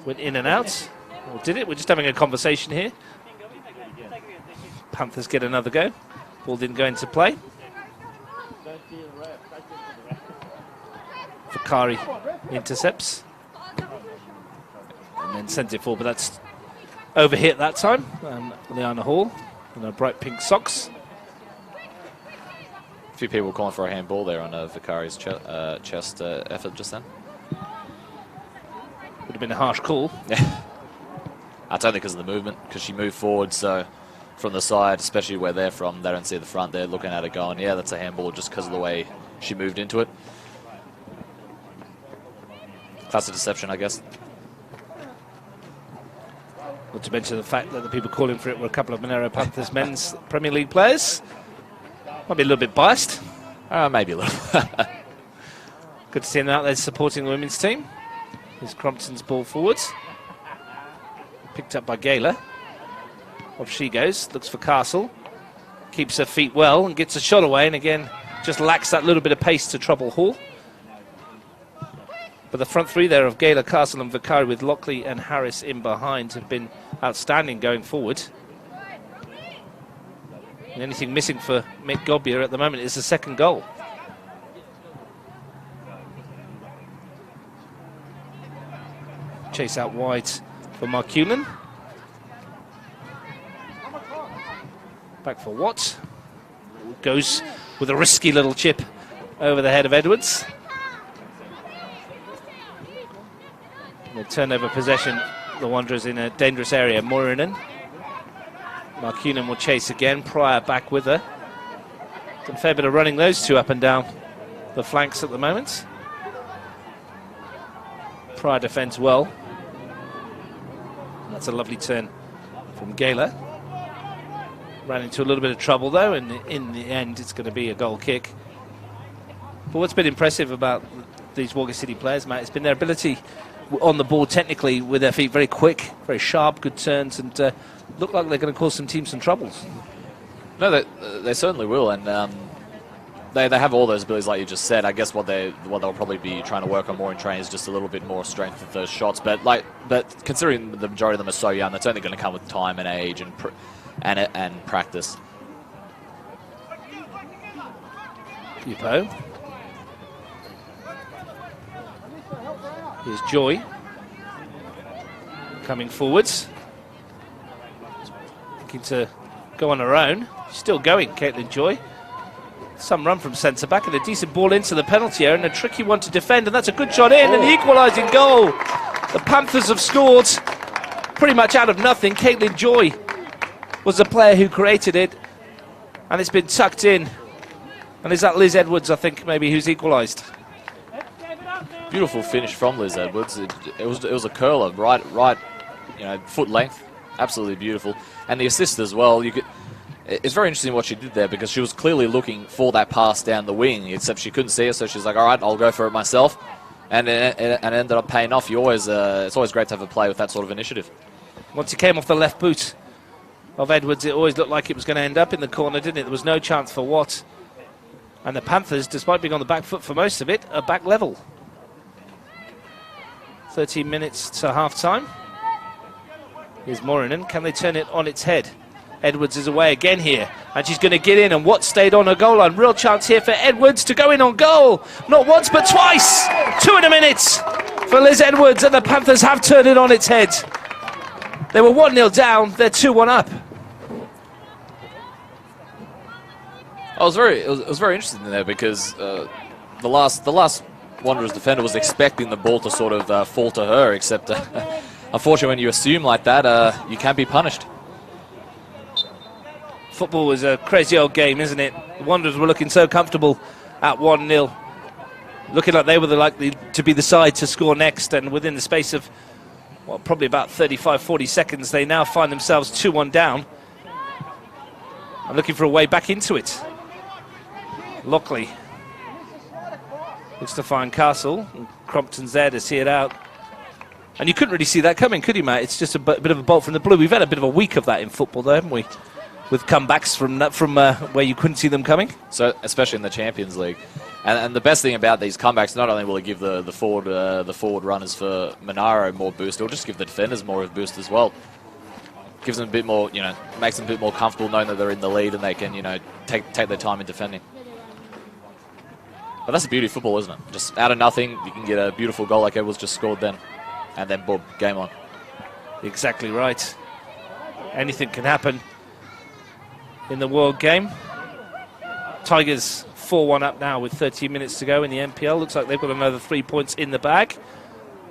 Went in and out. Or did it? We're just having a conversation here. Panthers get another go. Ball didn't go into play. Vakari intercepts. And then sends it forward, but that's overhit that time. Liana Hall in her bright pink socks. A few people calling for a handball there on Vakari's chest effort just then. Would have been a harsh call. Yeah. That's only because of the movement, because she moved forward, so from the side, especially where they're from, they don't see the front. They're looking at it going, yeah, that's a handball just because of the way she moved into it. That's a deception, I guess. Not to mention the fact that the people calling for it were a couple of Manera Panthers men's Premier League players. Might be a little bit biased. Maybe a little. Good to see them out there supporting the women's team. Here's Crompton's ball forwards. Picked up by Gayler. Off she goes, looks for Castle. Keeps her feet well and gets a shot away, and again, just lacks that little bit of pace to trouble Hall. But the front three there of Gayler, Castle and Vakari with Lockley and Harris in behind have been outstanding going forward. The only thing missing for Mick Godbier at the moment is the second goal. Chase out wide for Mark Hewlin. Back for Watt. Goes with a risky little chip over the head of Edwards. They turn over possession, the Wanderers in a dangerous area. Moirinen. Mark Hewlin will chase again. Pryor back with her. Done a fair bit of running those two up and down the flanks at the moment. Pryor defends well. That's a lovely turn from Gayler. Ran into a little bit of trouble though, and in the end it's going to be a goal kick. But what's been impressive about these Wagga City players, Matt, has been their ability on the ball technically with their feet, very quick, very sharp, good turns, and look like they're going to cause some teams some troubles. No, they certainly will, and they have all those abilities like you just said. I guess what they'll probably be trying to work on more in training is just a little bit more strength of those shots. But considering the majority of them are so young, that's only going to come with time and age and practice. Upo. Here's Joy coming forwards, looking to go on her own. Still going, Caitlin Joy. Some run from centre back and a decent ball into the penalty area and a tricky one to defend, and that's a good shot in and the equalising goal. The Panthers have scored pretty much out of nothing. Caitlin Joy was the player who created it, and it's been tucked in. And is that Liz Edwards, I think, maybe, who's equalised? Beautiful finish from Liz Edwards. It was a curler, right, foot length, absolutely beautiful. And the assist as well. It's very interesting what she did there, because she was clearly looking for that pass down the wing, except she couldn't see it, so she's like, all right, I'll go for it myself. And it ended up paying off. It's always great to have a play with that sort of initiative. Once it came off the left boot of Edwards, it always looked like it was going to end up in the corner, didn't it? There was no chance for Watt. And the Panthers, despite being on the back foot for most of it, are back level. 13 minutes to half-time. Here's Morinen. Can they turn it on its head? Edwards is away again here, and she's going to get in, and Watt stayed on her goal line. Real chance here for Edwards to go in on goal. Not once, but twice. 2 in a minute for Liz Edwards, and the Panthers have turned it on its head. They were 1-0 down, they're 2-1 up. It was very interesting there, because the last Wanderers defender was expecting the ball to sort of fall to her, except unfortunately when you assume like that, you can be punished. Football was a crazy old game, isn't it? The Wanderers were looking so comfortable at 1-0, looking like they were likely to be the side to score next, and within the space of probably about 35-40 seconds, they now find themselves 2-1 down and looking for a way back into it. Lockley looks to find Castle, and Crompton's there to see it out. And you couldn't really see that coming, could you, Matt? It's just a bit of a bolt from the blue. We've had a bit of a week of that in football, though, haven't we? With comebacks from where you couldn't see them coming. So, especially in the Champions League. And the best thing about these comebacks, not only will it give the forward runners for Monaro more boost, it'll just give the defenders more of a boost as well. Gives them a bit more, makes them a bit more comfortable knowing that they're in the lead and they can, take their time in defending. But that's the beauty of football, isn't it? Just out of nothing, you can get a beautiful goal like Edwards just scored then. And then, boom, game on. Exactly right. Anything can happen in the World Game. Tigers 4-1 up now with 13 minutes to go in the NPL. Looks like they've got another 3 points in the bag.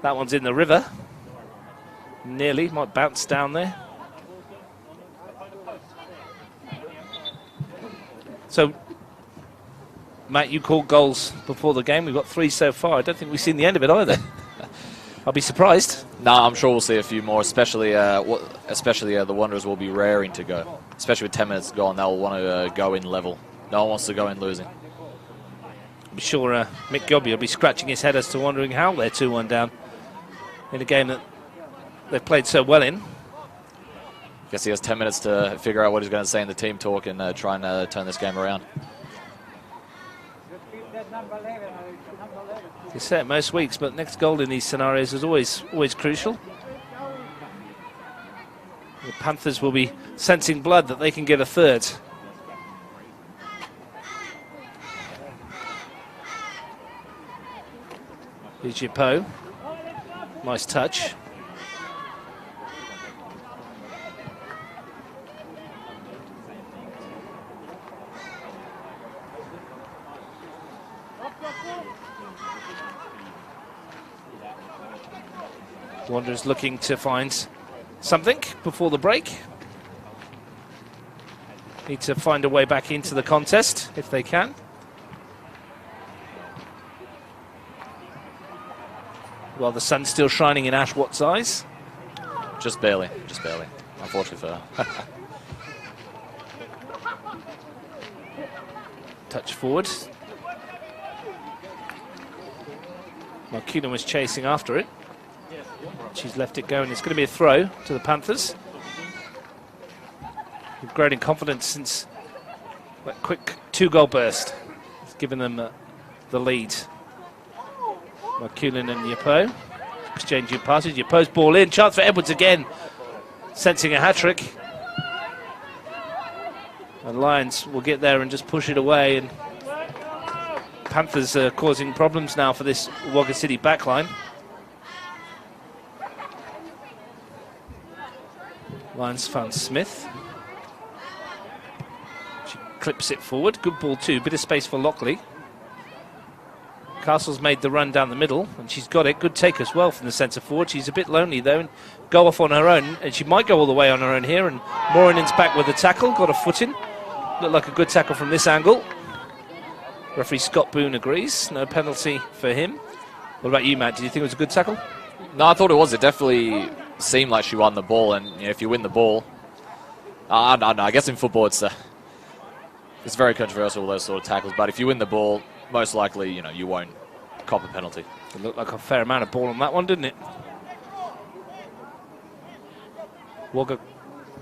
That one's in the river. Nearly, might bounce down there. So, Matt, you called goals before the game. We've got 3 so far. I don't think we've seen the end of it either. I'll be surprised. No, I'm sure we'll see a few more, especially the Wanderers will be raring to go. Especially with 10 minutes to go on, they'll want to go in level. No one wants to go in losing. I'm sure Mick Gobby will be scratching his head as to wondering how they're 2-1 down in a game that they've played so well in. Guess he has 10 minutes to figure out what he's going to say in the team talk and try and turn this game around. You say it most weeks, but next goal in these scenarios is always crucial. The Panthers will be sensing blood that they can get a third. Here's Jipo. Nice touch. Wanderers looking to find something before the break. Need to find a way back into the contest if they can. While the sun's still shining in Ash Watt's eyes. Just barely, unfortunately for her. Touch forward. Marquina was chasing after it. She's left it go, and it's going to be a throw to the Panthers. They've grown in confidence since that quick 2-goal burst. It's given them the lead. Marculin and Yapo exchanging passes. Yapo's ball in. Chance for Edwards again. Sensing a hat-trick. And Lions will get there and just push it away. And Panthers are causing problems now for this Wagga City backline. Lions found Smith. She clips it forward. Good ball too. Bit of space for Lockley. Castle's made the run down the middle, and she's got it. Good take as well from the centre forward. She's a bit lonely though, and go off on her own, and she might go all the way on her own here. And Morinen's back with the tackle. Got a foot in. Looked like a good tackle from this angle. Referee Scott Boone agrees. No penalty for him. What about you, Matt? Did you think it was a good tackle? No, I thought it was. It definitely seem like she won the ball, and if you win the ball, I don't know. I guess in football it's very controversial, those sort of tackles. But if you win the ball, most likely you won't cop a penalty. It looked like a fair amount of ball on that one, didn't it? Wagga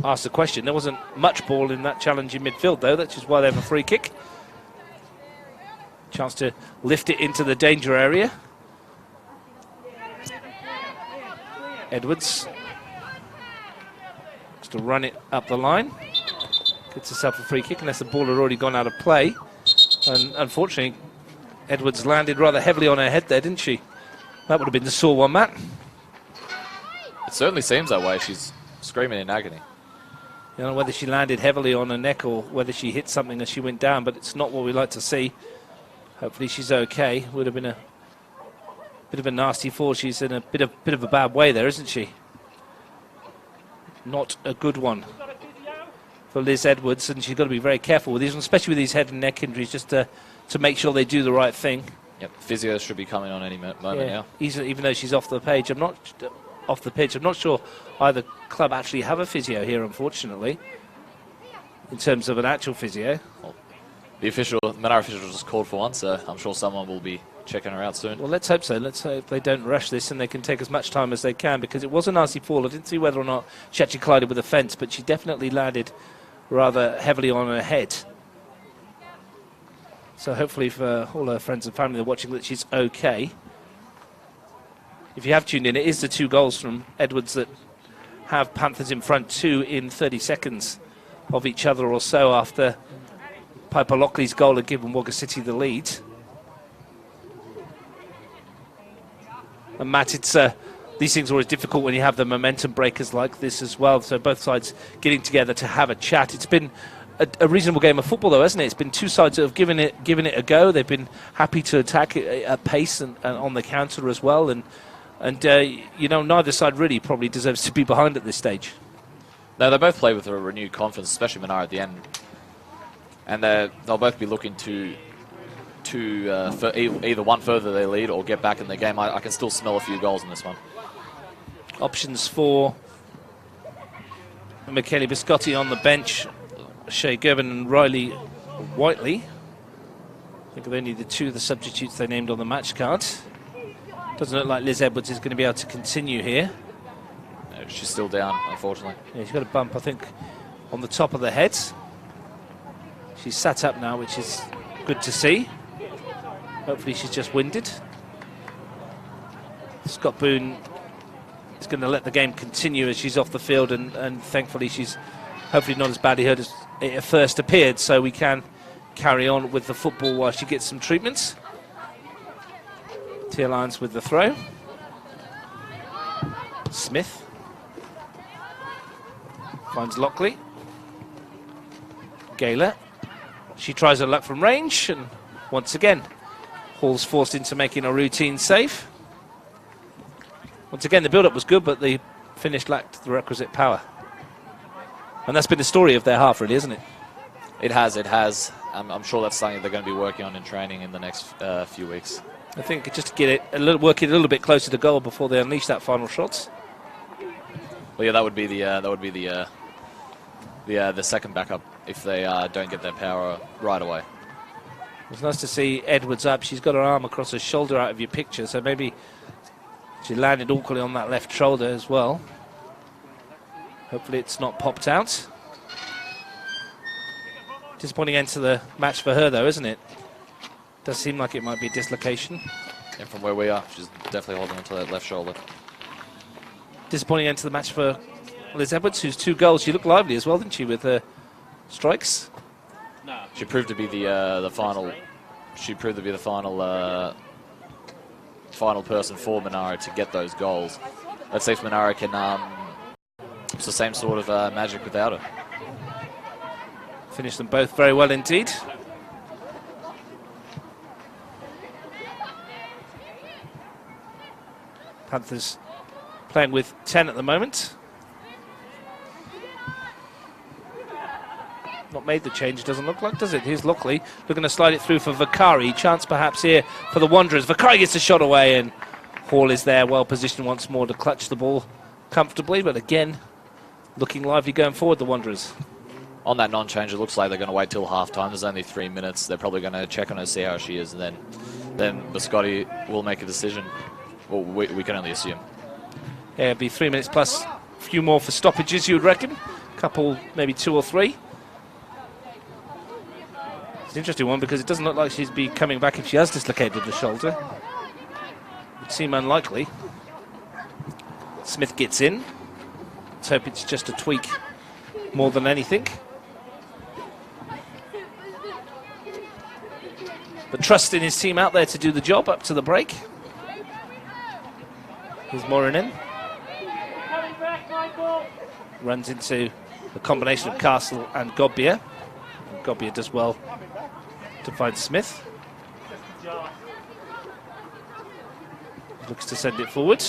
asked the question. There wasn't much ball in that challenge in midfield, though. That's just why they have a free kick. Chance to lift it into the danger area. Edwards just to run it up the line. Gets herself a free kick unless the ball had already gone out of play. And unfortunately, Edwards landed rather heavily on her head there, didn't she? That would have been the sore one, Matt. It certainly seems that way. She's screaming in agony. I don't know whether she landed heavily on her neck or whether she hit something as she went down, but it's not what we like to see. Hopefully she's okay. Would have been a bit of a nasty fall. She's in a bit of a bad way there, isn't she? Not a good one for Liz Edwards, and she's got to be very careful with these, especially with these head and neck injuries, just to make sure they do the right thing. Yep, physio should be coming on any moment now. Even though she's off the pitch, I'm not sure either club actually have a physio here, unfortunately, in terms of an actual physio. Well, the Manera official just called for one, so I'm sure someone will be checking her out soon. Well, let's hope so. Let's hope they don't rush this and they can take as much time as they can, because it was a nasty fall. I didn't see whether or not she actually collided with a fence, but she definitely landed rather heavily on her head. So hopefully for all her friends and family that are watching that she's okay. If you have tuned in, it is the 2 goals from Edwards that have Panthers in front, 2 in 30 seconds of each other or so after Piper Lockley's goal had given Wagga City the lead. And Matt, it's these things are always difficult when you have the momentum breakers like this as well. So both sides getting together to have a chat. It's been a reasonable game of football, though, hasn't it? It's been two sides that have given it a go. They've been happy to attack it at pace and on the counter as well. And neither side really probably deserves to be behind at this stage. No, they both play with a renewed confidence, especially Monaro at the end. And they'll both be looking to either one further their lead or get back in the game. I can still smell a few goals in this one. Options for Michele Biscotti on the bench, Shea Gerben and Riley Whiteley. I think of only the 2 of the substitutes they named on the match card. Doesn't look like Liz Edwards is going to be able to continue here. No, she's still down, unfortunately. Yeah, she's got a bump, I think, on the top of the head. She's sat up now, which is good to see. Hopefully she's just winded. Scott Boone is going to let the game continue as she's off the field, and thankfully she's hopefully not as badly hurt as it first appeared, so we can carry on with the football while she gets some treatments. Tia Lyons with the throw. Smith finds Lockley. Gaylor. She tries her luck from range, and once again, Hall's forced into making a routine save. Once again, the build-up was good, but the finish lacked the requisite power. And that's been the story of their half, really, isn't it? It has. I'm sure that's something they're going to be working on in training in the next few weeks. I think just to get it work it a little bit closer to goal before they unleash that final shot. Well, yeah, that would be the second backup if they don't get their power right away. It's nice to see Edwards up. She's got her arm across her shoulder out of your picture, so maybe she landed awkwardly on that left shoulder as well. Hopefully it's not popped out. Disappointing end to the match for her, though, isn't it? Does seem like it might be a dislocation. And from where we are, she's definitely holding onto that left shoulder. Disappointing end to the match for Liz Edwards, whose 2 goals. She looked lively as well, didn't she, with her strikes? She proved to be the final. She proved to be the final person for Monaro to get those goals. Let's see if Monaro can. It's the same sort of magic without her. Finished them both very well indeed. Panthers playing with 10 at the moment. Not made the change, doesn't look like, does it? Here's Lockley looking to slide it through for Vakari. Chance perhaps here for the Wanderers. Vakari gets a shot away, and Hall is there, well positioned once more to clutch the ball comfortably, but again, looking lively going forward, the Wanderers. On that non-change, it looks like they're going to wait till half-time. There's only 3 minutes. They're probably going to check on her, see how she is, and then Biscotti will make a decision. Well, we can only assume. Yeah, it'd be 3 minutes plus a few more for stoppages, you would reckon. Couple, maybe 2 or 3. It's an interesting one because it doesn't look like she'd be coming back if she has dislocated the shoulder. Would seem unlikely. Smith gets in. Let's hope it's just a tweak more than anything. But trusting his team out there to do the job up to the break. Here's Morinen. Runs into the combination of Castle and Godbeer. And Godbeer does well to find Smith. Looks to send it forward.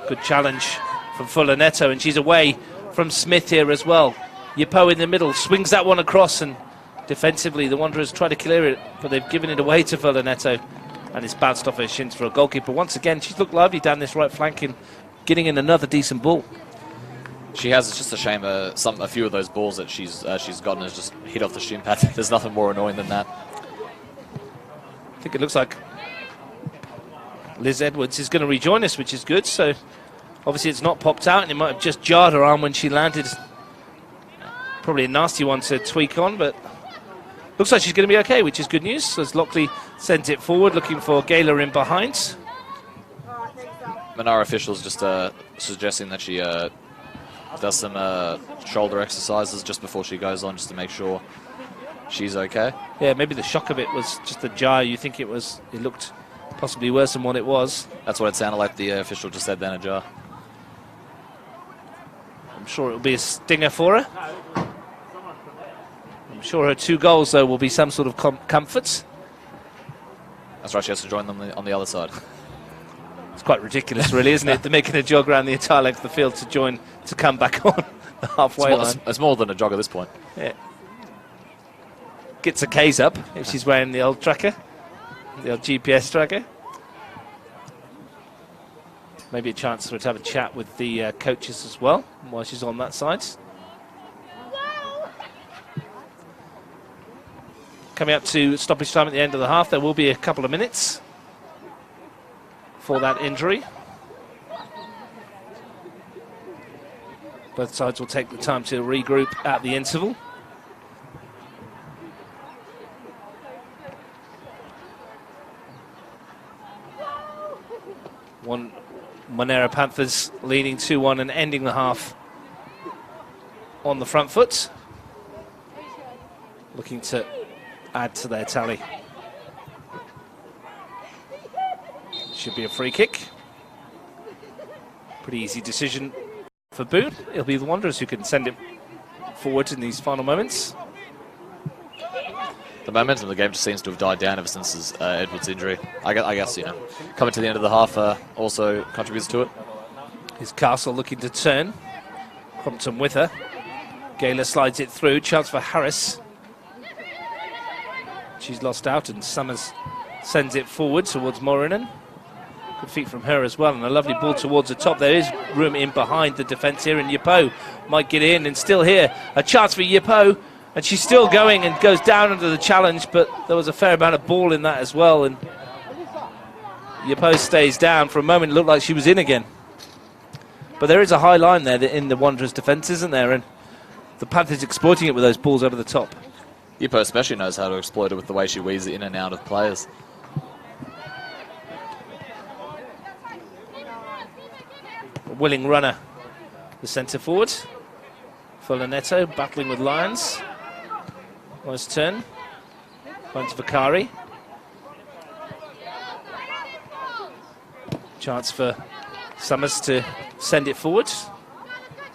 Good challenge from Fuller Neto, and she's away from Smith here as well. Yipo in the middle, swings that one across, and defensively the Wanderers try to clear it, but they've given it away to Fuller Neto, and it's bounced off her shins for a goalkeeper. Once again, she's looked lively down this right flank and getting in another decent ball. She has. It's just a shame a few of those balls that she's gotten has just hit off the shin pad. There's nothing more annoying than that. I think it looks like Liz Edwards is going to rejoin us, which is good. So obviously it's not popped out, and it might have just jarred her arm when she landed. Probably a nasty one to tweak on, but looks like she's going to be okay, which is good news. So as Lockley sends it forward, looking for Gayla in behind. Monaro officials just suggesting that she does some shoulder exercises just before she goes on, just to make sure she's okay. Yeah, maybe the shock of it was just a jar. You think it looked possibly worse than what it was. That's what it sounded like. The official just said then, a jar. I'm sure it'll be a stinger for her. I'm sure her 2 goals, though, will be some sort of comfort. That's right, she has to join them on the other side. It's quite ridiculous, really, isn't it? They're making a jog around the entire length of the field to come back on the halfway line. It's more than a jog at this point. Yeah. Gets her K's up if she's wearing the old tracker, the old GPS tracker. Maybe a chance for her to have a chat with the coaches as well while she's on that side. Coming up to stoppage time at the end of the half, there will be a couple of minutes for that injury. Both sides will take the time to regroup at the interval. Manera Panthers leading 2-1 and ending the half on the front foot. Looking to add to their tally. Should be a free kick. Pretty easy decision for Boone. It'll be the Wanderers who can send it forward in these final moments. The momentum of the game just seems to have died down ever since his, Edwards' injury. I guess, you know, coming to the end of the half also contributes to it. Here's Castle looking to turn. Crompton with her. Gayla slides it through. Chance for Harris. She's lost out, and Summers sends it forward towards Morinen. Good feet from her as well, and a lovely ball towards the top. There is room in behind the defence here, and Yipo might get in, and still here. A chance for Yipo. And she's still going and goes down under the challenge, but there was a fair amount of ball in that as well. And Yipo stays down. For a moment, it looked like she was in again. But there is a high line there in the Wanderers' defence, isn't there? And the Panthers exploiting it with those balls over the top. Yipo especially knows how to exploit it with the way she weaves in and out of players. A willing runner, the centre forward. Fuller Neto battling with Lyons. Nice turn. Finds Vakari. Chance for Summers to send it forward.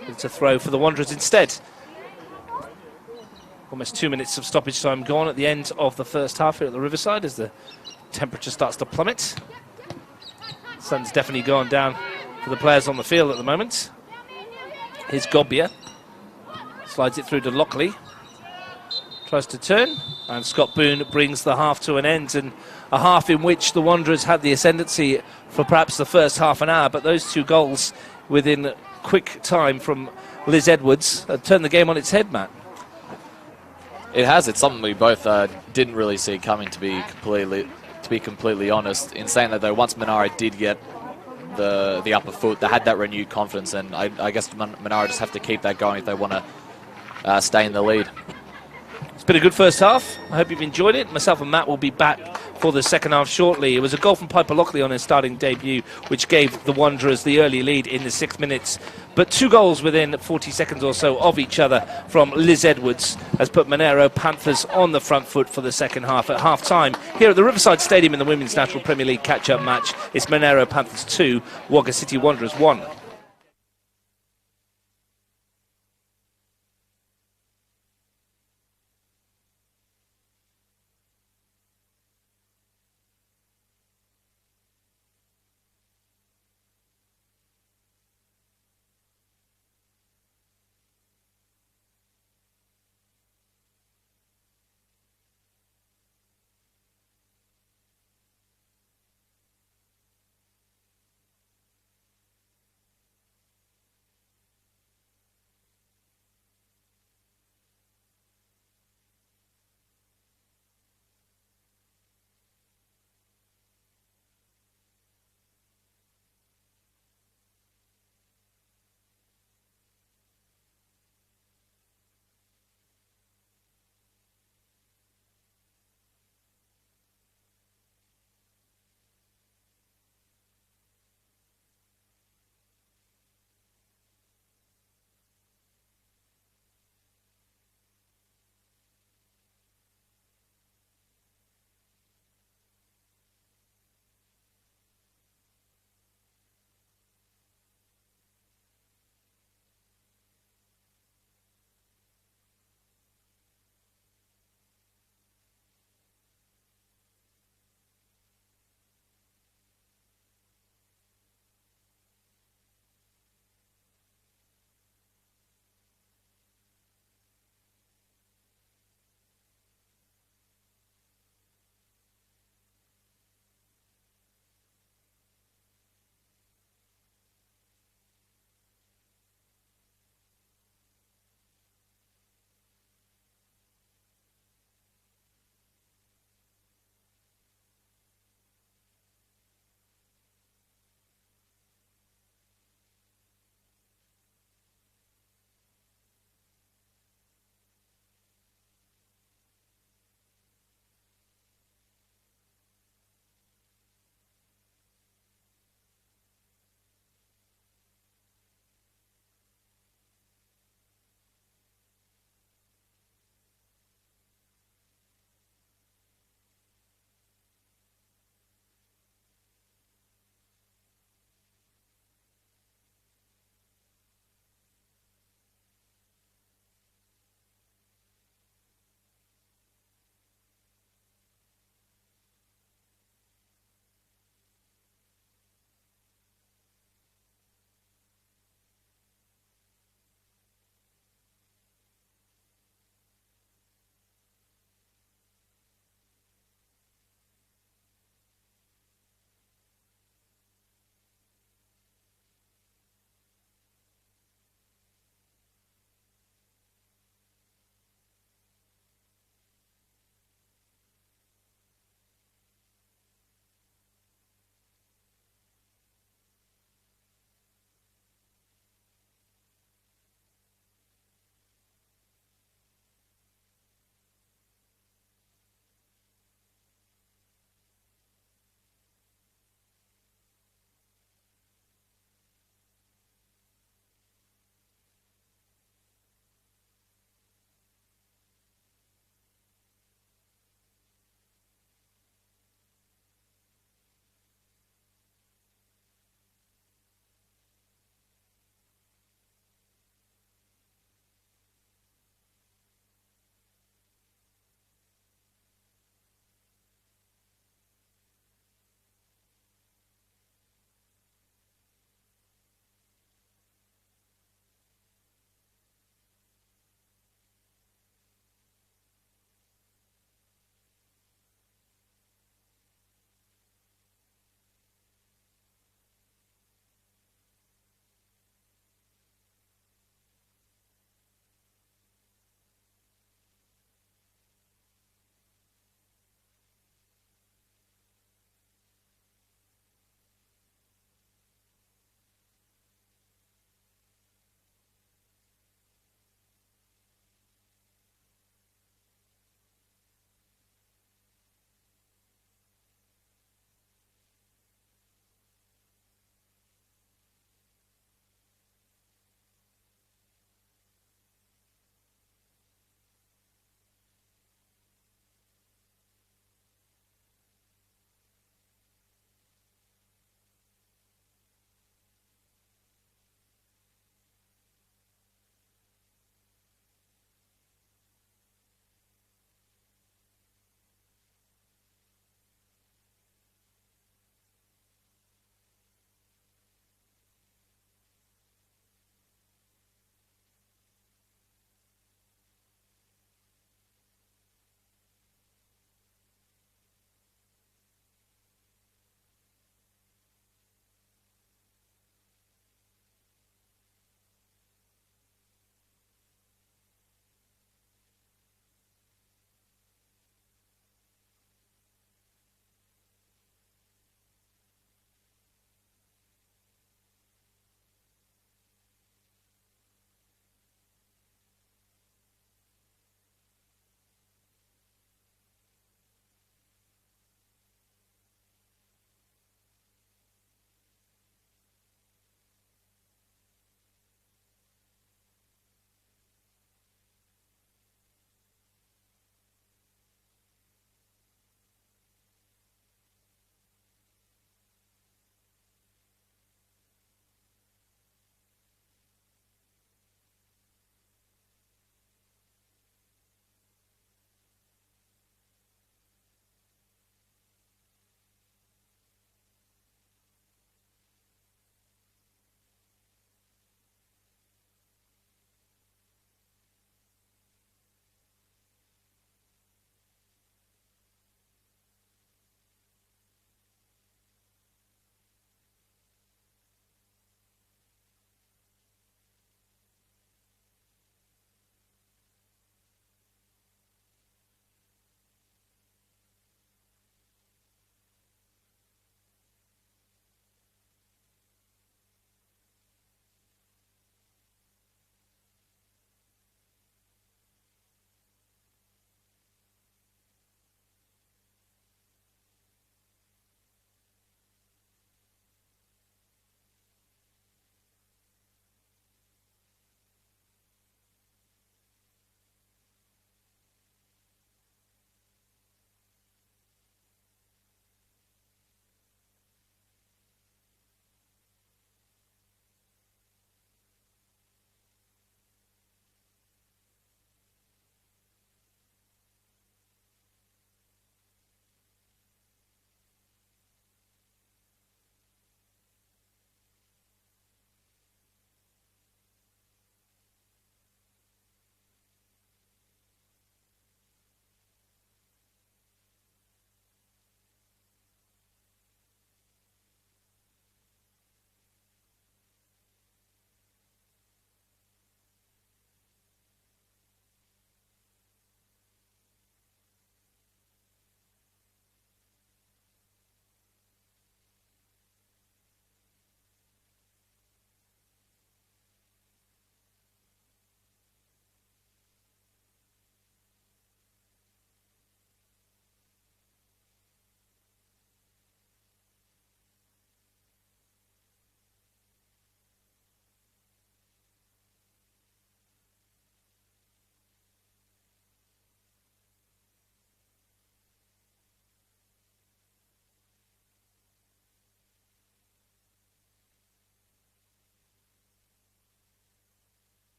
It's a throw for the Wanderers instead. Almost 2 minutes of stoppage time gone at the end of the first half here at the Riverside as the temperature starts to plummet. Sun's definitely gone down for the players on the field at the moment. Here's Godbeer. Slides it through to Lockley. tries to turn, and Scott Boone brings the half to an end, and a half in which the Wanderers had the ascendancy for perhaps the first half an hour, but those 2 goals within quick time from Liz Edwards turned the game on its head, Matt. It has. It's something we both didn't really see coming, to be completely honest. In saying that, though, once Monaro did get the upper foot, they had that renewed confidence, and I guess Monaro just have to keep that going if they want to stay in the lead. It's been a good first half. I hope you've enjoyed it. Myself and Matt will be back for the second half shortly. It was a goal from Piper Lockley on his starting debut, which gave the Wanderers the early lead in the 6 minutes. But 2 goals within 40 seconds or so of each other from Liz Edwards has put Manera Panthers on the front foot for the second half. At half-time, here at the Riverside Stadium in the Women's National Premier League catch-up match, it's Manera Panthers 2, Wagga City Wanderers 1.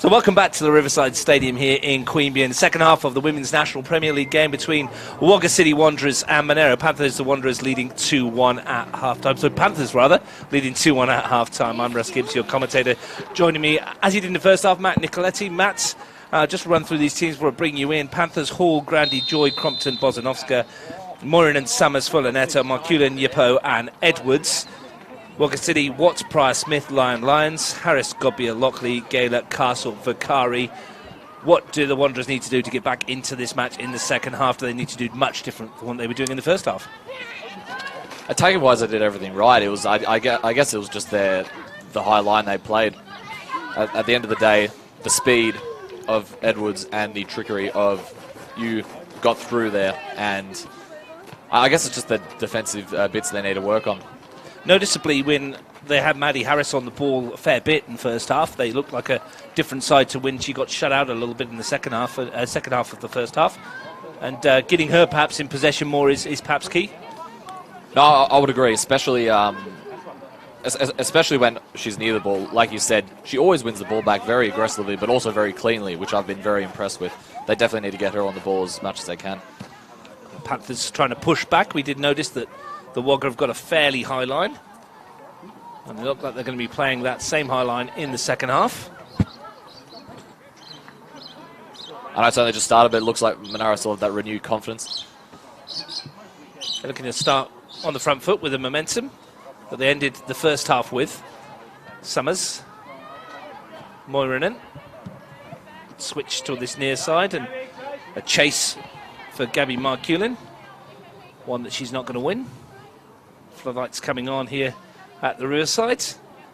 So welcome back to the Riverside Stadium here in Queanbeyan. Second half of the Women's National Premier League game between Wagga City Wanderers and Manera Panthers. The Wanderers leading 2-1 at half-time. So Panthers, rather, leading 2-1 at half-time. I'm Russ Gibbs, your commentator. Joining me, as he did in the first half, Matt Nicoletti. Matt, just run through these teams before I bring you in. Panthers, Hall, Grandy, Joy, Crompton, Bozanovska, Morin and Summers, Fuller, Neto, Marculin, Yipo and Edwards. Wagga City, Watts, Pryor, Smith, Lyon, Lions, Harris, Gobbia, Lockley, Gaylor, Castle, Vakari. What do the Wanderers need to do to get back into this match in the second half? Do they need to do much different from what they were doing in the first half? Attacking-wise, they did everything right. It was, I guess it was just the high line they played. At the end of the day, the speed of Edwards and the trickery of you got through there, and I guess it's just the defensive bits they need to work on. Noticeably, when they had Maddie Harris on the ball a fair bit in the first half, they looked like a different side to when she got shut out a little bit in the second half of the first half. And getting her perhaps in possession more is perhaps key. No, I would agree, especially when she's near the ball. Like you said, she always wins the ball back very aggressively, but also very cleanly, which I've been very impressed with. They definitely need to get her on the ball as much as they can. Panthers trying to push back. We did notice that the Wagga have got a fairly high line, and they look like they're going to be playing that same high line in the second half. I know it's only just started, but it looks like Monaro still have that renewed confidence. They're looking to start on the front foot with the momentum that they ended the first half with. Summers, Moiranen, switch to this near side, and a chase for Gabby Marculin, one that she's not going to win. Floodlights coming on here at the Riverside.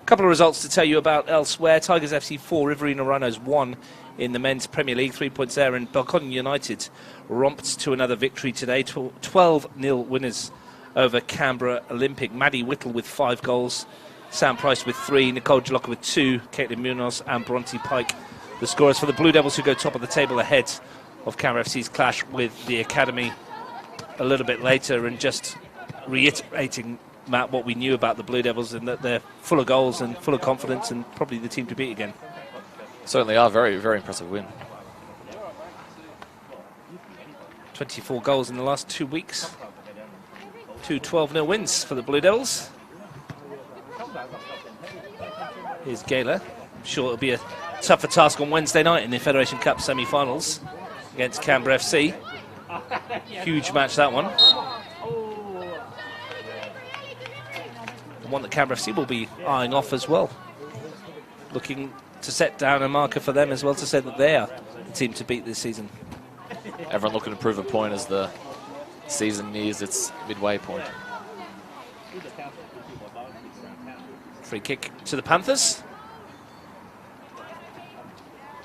A couple of results to tell you about elsewhere. Tigers FC 4, Riverina Rhinos 1 in the men's Premier League, 3 points there, and Belconnen United romped to another victory today, 12-0 winners over Canberra Olympic. Maddie Whittle with 5 goals, Sam Price with 3, Nicole Jalocca with 2, Caitlin Munoz and Bronte Pike the scorers for the Blue Devils, who go top of the table ahead of Canberra FC's clash with the Academy a little bit later. And just reiterating, Matt, what we knew about the Blue Devils, and that they're full of goals and full of confidence and probably the team to beat again. Certainly are. Very, very impressive win. 24 goals in the last 2 weeks. 2 12-0 wins for the Blue Devils. Here's Gaylor. I'm sure it'll be a tougher task on Wednesday night in the Federation Cup semi-finals against Canberra FC. Huge match, that one. One that Canberra FC will be eyeing off as well. Looking to set down a marker for them as well, to say that they are the team to beat this season. Everyone looking to prove a point as the season nears its midway point. Free kick to the Panthers.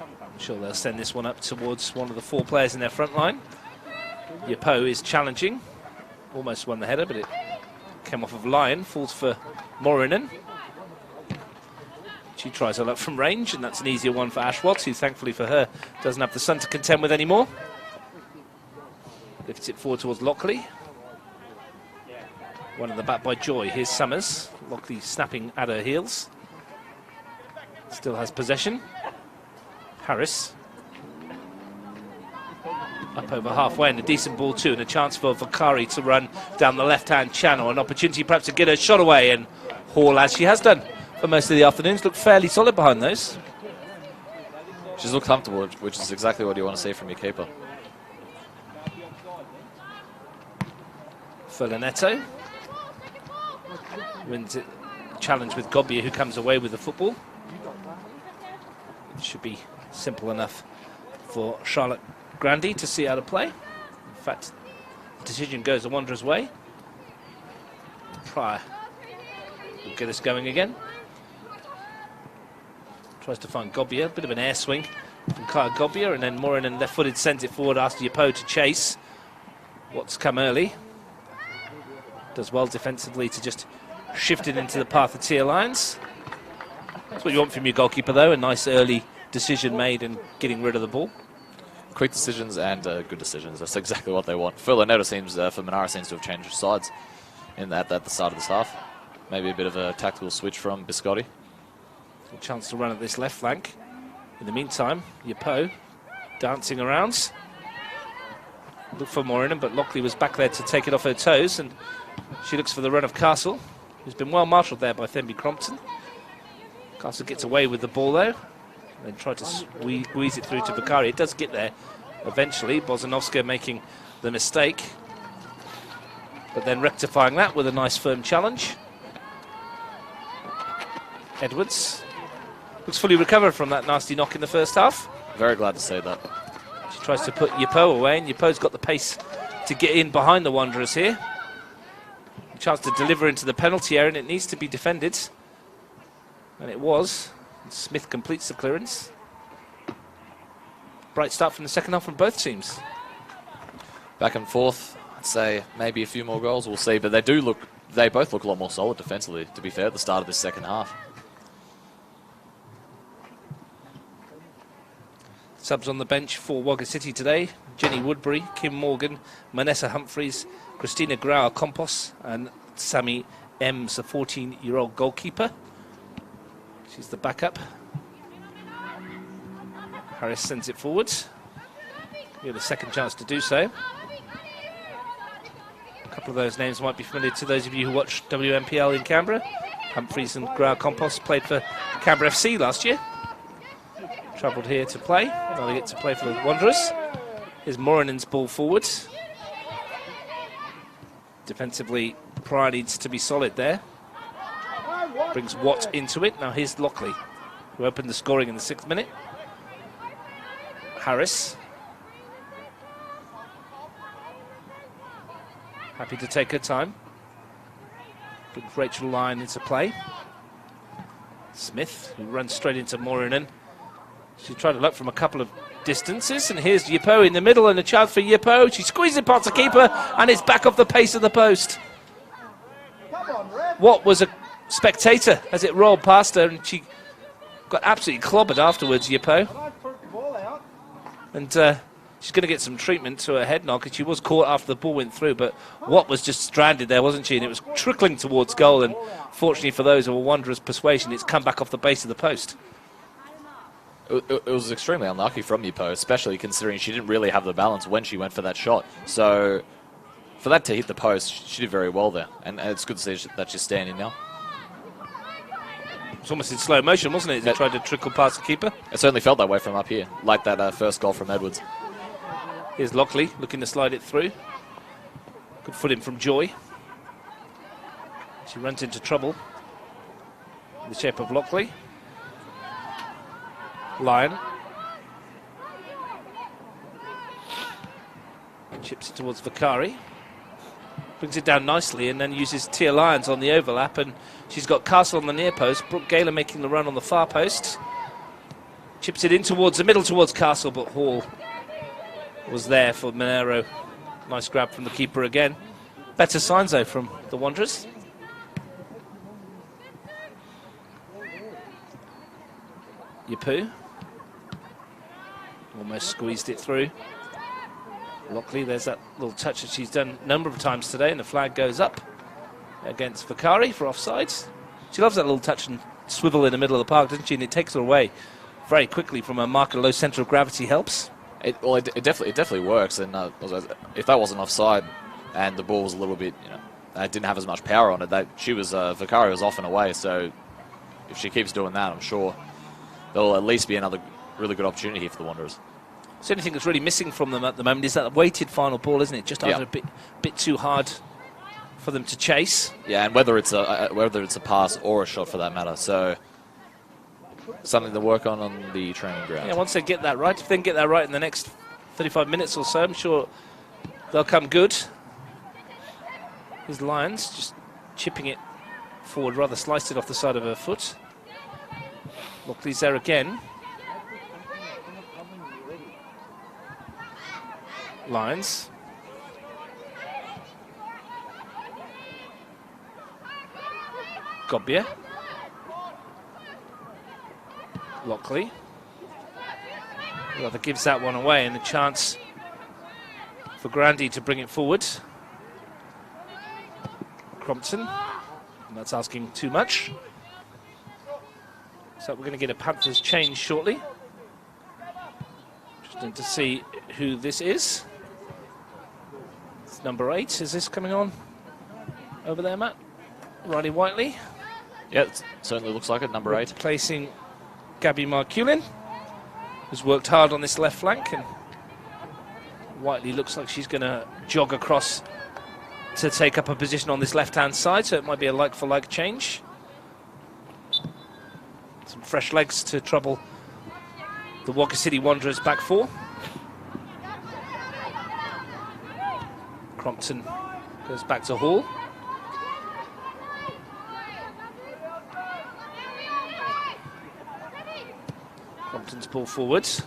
I'm sure they'll send this one up towards one of the 4 players in their front line. Yipo is challenging. Almost won the header, but it came off of Lyon. Falls for Morinen. She tries her luck from range, and that's an easier one for Ash Watts, who thankfully for her doesn't have the sun to contend with anymore. Lifts it forward towards Lockley. One in the back by Joy. Here's Summers. Lockley snapping at her heels. Still has possession. Harris. Up over halfway, and a decent ball too, and a chance for Vakari to run down the left-hand channel. An opportunity perhaps to get her shot away, and Hall, as she has done for most of the afternoons, looked fairly solid behind those. She's looked comfortable, which is exactly what you want to see from your keeper. Neto wins it, challenge with Gobbia, who comes away with the football. It should be simple enough for Charlotte Grandy to see how to play. In fact, the decision goes the Wanderers' way. Pryor will get us going again. Tries to find Gobbia, a bit of an air swing from Kyle Gobbia, and then Morin left-footed sends it forward, asks Yipo to chase. Watts come early. Does well defensively to just shift it into the path of Tia Lions. That's what you want from your goalkeeper, though, a nice early decision made and getting rid of the ball. Quick decisions and good decisions. That's exactly what they want. Fuller Neto seems, for Manara, seems to have changed sides in that at the start of this half. Maybe a bit of a tactical switch from Biscotti. A chance to run at this left flank. In the meantime, Yapo dancing around. Looked for Morinham, but Lockley was back there to take it off her toes, and she looks for the run of Castle, who's been well marshalled there by Themby Crompton. Castle gets away with the ball, though, and then tried to squeeze it through to Bakari. It does get there eventually. Bozanovska making the mistake, but then rectifying that with a nice firm challenge. Edwards looks fully recovered from that nasty knock in the first half. Very glad to see that. She tries to put Yapo away, and Yapo's got the pace to get in behind the Wanderers here. A chance to deliver into the penalty area, and it needs to be defended. And it was. Smith completes the clearance. Bright start from the second half from both teams. Back and forth. I'd say maybe a few more goals. We'll see. But they both look a lot more solid defensively, to be fair, at the start of this second half. Subs on the bench for Wagga City today: Jenny Woodbury, Kim Morgan, Manessa Humphreys, Christina Grauer-Compos, and Sammy Ems, the 14-year-old goalkeeper. She's the backup. Harris sends it forward. Give a second chance to do so. A couple of those names might be familiar to those of you who watch WMPL in Canberra. Humphreys and Grauer-Compos played for Canberra FC last year. Travelled here to play. Now they get to play for the Wanderers. Here's Morinen's ball forward. Defensively, Pryor needs to be solid there. Brings Watt into it. Now here's Lockley, who opened the scoring in the 6th minute. Harris. Happy to take her time. Brings Rachel Lyon into play. Smith, who runs straight into Morinen. She tried to look from a couple of distances, and here's Yapo in the middle, and a chance for Yapo. She squeezes it past the keeper, and it's back off the pace of the post. What was a spectator as it rolled past her, and she got absolutely clobbered afterwards, Yapo. And she's going to get some treatment to her head knock, and she was caught after the ball went through, but Watt was just stranded there, wasn't she? And it was trickling towards goal, and fortunately for those of a Wanderers' persuasion, it's come back off the base of the post. It was extremely unlucky from Yapo, especially considering she didn't really have the balance when she went for that shot. So for that to hit the post, she did very well there. And it's good to see that she's standing now. It's almost in slow motion, wasn't it? As it tried to trickle past the keeper. It certainly felt that way from up here, like that first goal from Edwards. Here's Lockley looking to slide it through. Good footing from Joy. She runs into trouble in the shape of Lockley. Lyon. Chips it towards Vakari. Brings it down nicely and then uses Tia Lyons on the overlap, and she's got Castle on the near post. Brooke Gaylor making the run on the far post. Chips it in towards the middle towards Castle, but Hall was there for Monaro. Nice grab from the keeper again. Better signs though from the Wanderers. Yapu. Almost squeezed it through. Lockley, there's that little touch that she's done a number of times today, and the flag goes up against Vakari for offsides. She loves that little touch and swivel in the middle of the park, doesn't she? And it takes her away very quickly from a marker. Low centre of gravity helps. It definitely works. And if that wasn't offside and the ball was a little bit, it didn't have as much power on it, Vakari was off and away. So if she keeps doing that, I'm sure there'll at least be another really good opportunity here for the Wanderers. So anything that's really missing from them at the moment is that weighted final ball, isn't it? Just either a bit too hard for them to chase. Yeah, and whether it's a pass or a shot for that matter. So something to work on the training ground. Yeah, once they get that right, if they can get that right in the next 35 minutes or so, I'm sure they'll come good. Here's Lyons just chipping it forward, rather sliced it off the side of her foot. Lockley's there again. Lyons. Gobbia. Lockley. Rather gives that one away, and a chance for Grandy to bring it forward. Crompton. And that's asking too much. So we're going to get a Panthers change shortly. Interesting to see who this is. It's number 8. Is this coming on over there, Matt? Riley Whiteley. Yeah, it certainly looks like it, number 8. Replacing Gabby Marculin, who's worked hard on this left flank, and Whiteley looks like she's going to jog across to take up a position on this left-hand side, so it might be a like-for-like change. Some fresh legs to trouble the Wagga City Wanderers back 4. Crompton goes back to Hall. Crompton's ball forwards.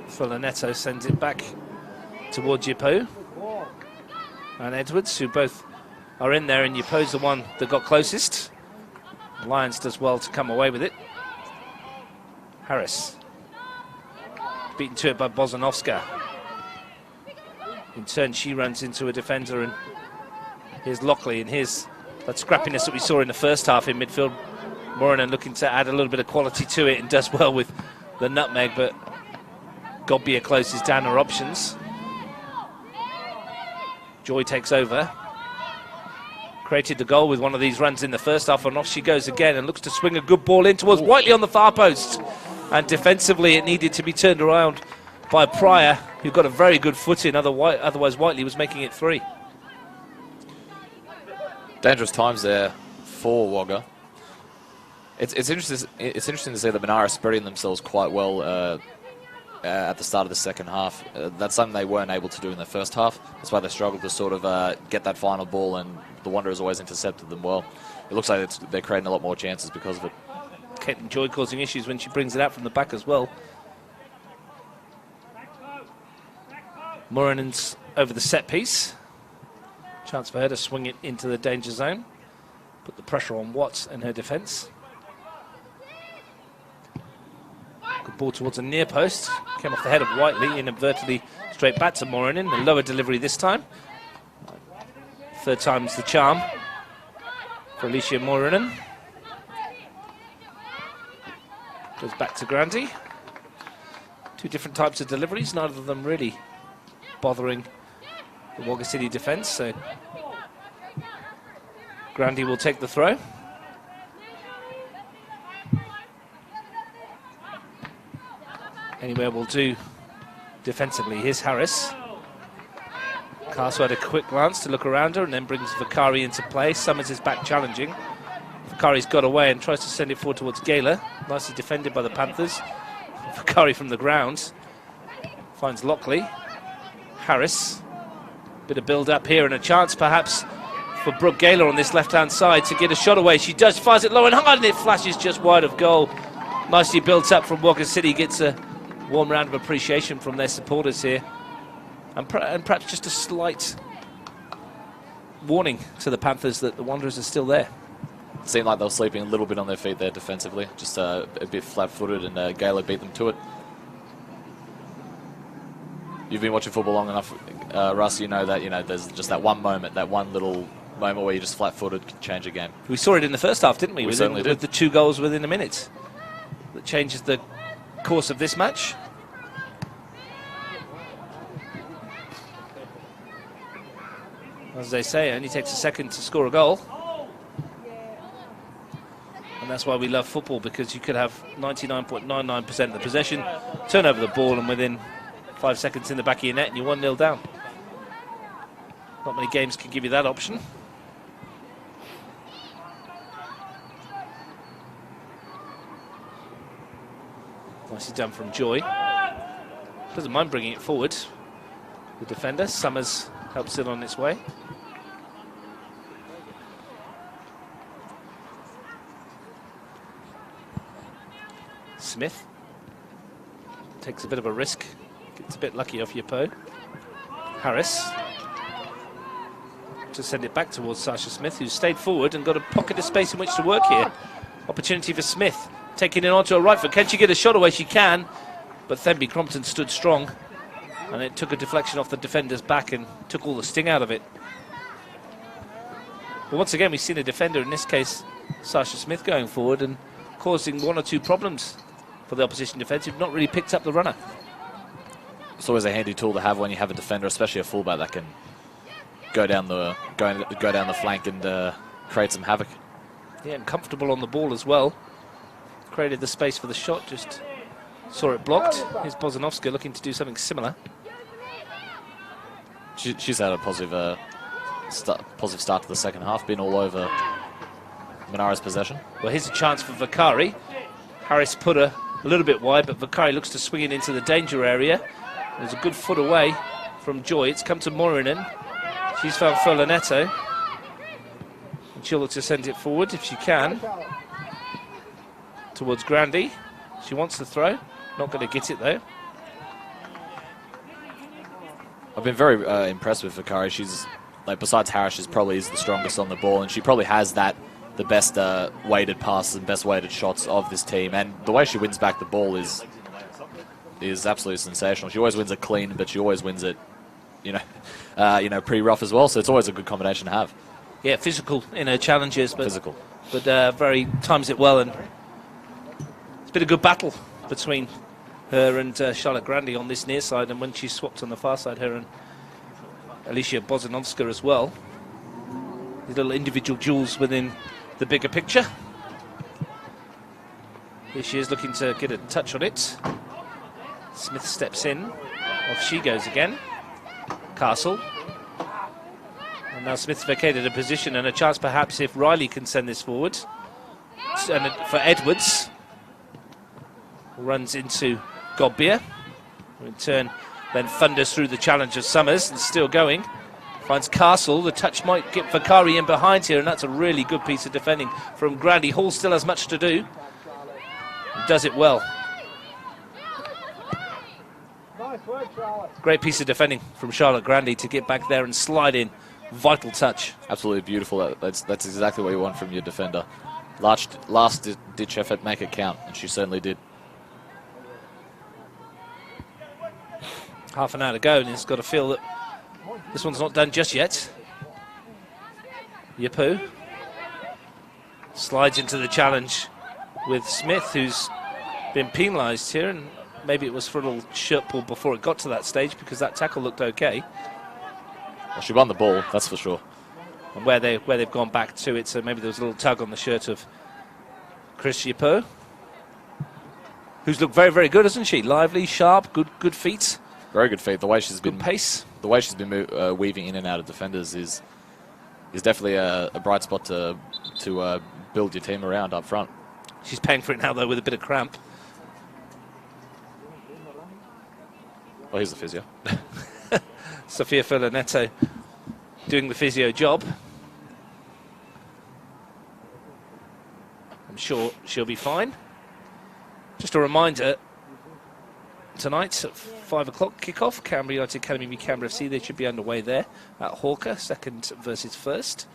Fulanetto sends it back towards Yipo and Edwards, who both are in there, and Yipo's the one that got closest. Lyons does well to come away with it. Harris beaten to it by Bozanovska. In turn, she runs into a defender, and here's Lockley, and here's that scrappiness that we saw in the first half in midfield. Moranen looking to add a little bit of quality to it and does well with the nutmeg, but Godbeer closes down her options. Joy takes over. Created the goal with one of these runs in the first half, and off she goes again and looks to swing a good ball in towards Whiteley on the far post. And defensively it needed to be turned around by Pryor, who got a very good foot in, otherwise Whiteley was making it 3. Dangerous times there for Wagga. It's interesting to see the Monaro spreading themselves quite well at the start of the second half. That's something they weren't able to do in the first half. That's why they struggled to sort of get that final ball, and the Wanderers always intercepted them well. It looks like they're creating a lot more chances because of it. Caitlin Joy causing issues when she brings it out from the back as well. Moranen's over the set piece. Chance for her to swing it into the danger zone. Put the pressure on Watts and her defence. Good ball towards a near post. Came off the head of Whiteley, inadvertently straight back to Moranen. A lower delivery this time. Third time's the charm for Alicia Moranen. Goes back to Grandy. 2 different types of deliveries, neither of them really bothering the Wagga City defence. So Grandy will take the throw. Anywhere will do defensively. Here's Harris. Castle had a quick glance to look around her and then brings Vakari into play. Summers is back challenging. Vakari's got away and tries to send it forward towards Gala. Nicely defended by the Panthers. Vakari from the ground finds Lockley. Harris. Bit of build up here and a chance perhaps for Brooke Gala on this left-hand side to get a shot away. She does, fires it low and hard, and it flashes just wide of goal. Nicely built up from Wagga City. Gets a warm round of appreciation from their supporters here. And perhaps just a slight warning to the Panthers that the Wanderers are still there. It seemed like they were sleeping a little bit on their feet there defensively. Just a bit flat-footed, and Gala beat them to it. You've been watching football long enough, Russ, you know that there's just that one moment, that one little moment where you're just flat-footed can change a game. We saw it in the first half, didn't we? We certainly did. With the 2 goals within a minute. That changes the course of this match. As they say, it only takes a second to score a goal. And that's why we love football, because you could have 99.99% of the possession, turn over the ball, and within 5 seconds in the back of your net and you're 1-0 down. Not many games can give you that option. Nicely done from Joy. Doesn't mind bringing it forward. The defender, Summers, helps it on its way. Smith takes a bit of a risk. Gets a bit lucky off Yipo. Harris to send it back towards Sasha Smith, who stayed forward and got a pocket of space in which to work here. Opportunity for Smith, taking it onto her right foot. Can she get a shot away? She can, but Themby Crompton stood strong, and it took a deflection off the defender's back and took all the sting out of it. But once again, we've seen a defender, in this case Sasha Smith, going forward and causing 1 or 2 problems for the opposition defence who've not really picked up the runner. It's always a handy tool to have when you have a defender, especially a fullback that can go down the flank and create some havoc. Yeah, and comfortable on the ball as well. Created the space for the shot, just saw it blocked. Here's Bozanovska looking to do something similar. She's had a positive start to the second half, been all over Monaro's possession. Well, here's a chance for Vakari. Harris put her a little bit wide, but Vakari looks to swing it into the danger area. There's a good foot away from Joy. It's come to Morinen. She's found Furlanetto. And she'll look to send it forward if she can. Towards Grandy. She wants to throw. Not going to get it though. I've been very impressed with Vakari. She's, like, besides Harris, she probably is the strongest on the ball, and she probably has the best weighted passes and best weighted shots of this team. And the way she wins back the ball is absolutely sensational. She always wins it clean, but she always wins it, pretty rough as well. So it's always a good combination to have. Yeah, physical in her challenges, but physical, but very times it well, and it's been a good battle between her and Charlotte Grandy on this near side, and when she swapped on the far side, her and Alicia Bozanovska as well. These little individual duels within the bigger picture. Here she is looking to get a touch on it. Smith steps in. Off she goes again. Castle. And now Smith's vacated a position and a chance perhaps if Riley can send this forward. And for Edwards. Runs into Godbeer. In turn then thunders through the challenge of Summers and still going. Finds Castle. The touch might get Vakari in behind here, and that's a really good piece of defending from Grandy. Hall still has much to do. Does it well. Great piece of defending from Charlotte Grandy to get back there and slide in. Vital touch. Absolutely beautiful. That's exactly what you want from your defender. Last ditch effort, make it count, and she certainly did. Half an hour to go, and he's got to feel that this one's not done just yet. Yapu slides into the challenge with Smith, who's been penalised here, and maybe it was for a little shirt pull before it got to that stage because that tackle looked okay. Well, she won the ball, that's for sure. And where they've gone back to it, so maybe there was a little tug on the shirt of Chris Yapu, who's looked very, very good, hasn't she? Lively, sharp, good feet. Very good feet. The way she's been pace. The way she's been weaving in and out of defenders is definitely a bright spot to build your team around up front. She's paying for it now though with a bit of cramp. Well, here's the physio. Sofia Furlanetto doing the physio job. I'm sure she'll be fine. Just a reminder. Tonight at 5 o'clock kickoff, Canberra United Academy v Canberra FC. They should be underway there at Hawker, second versus first.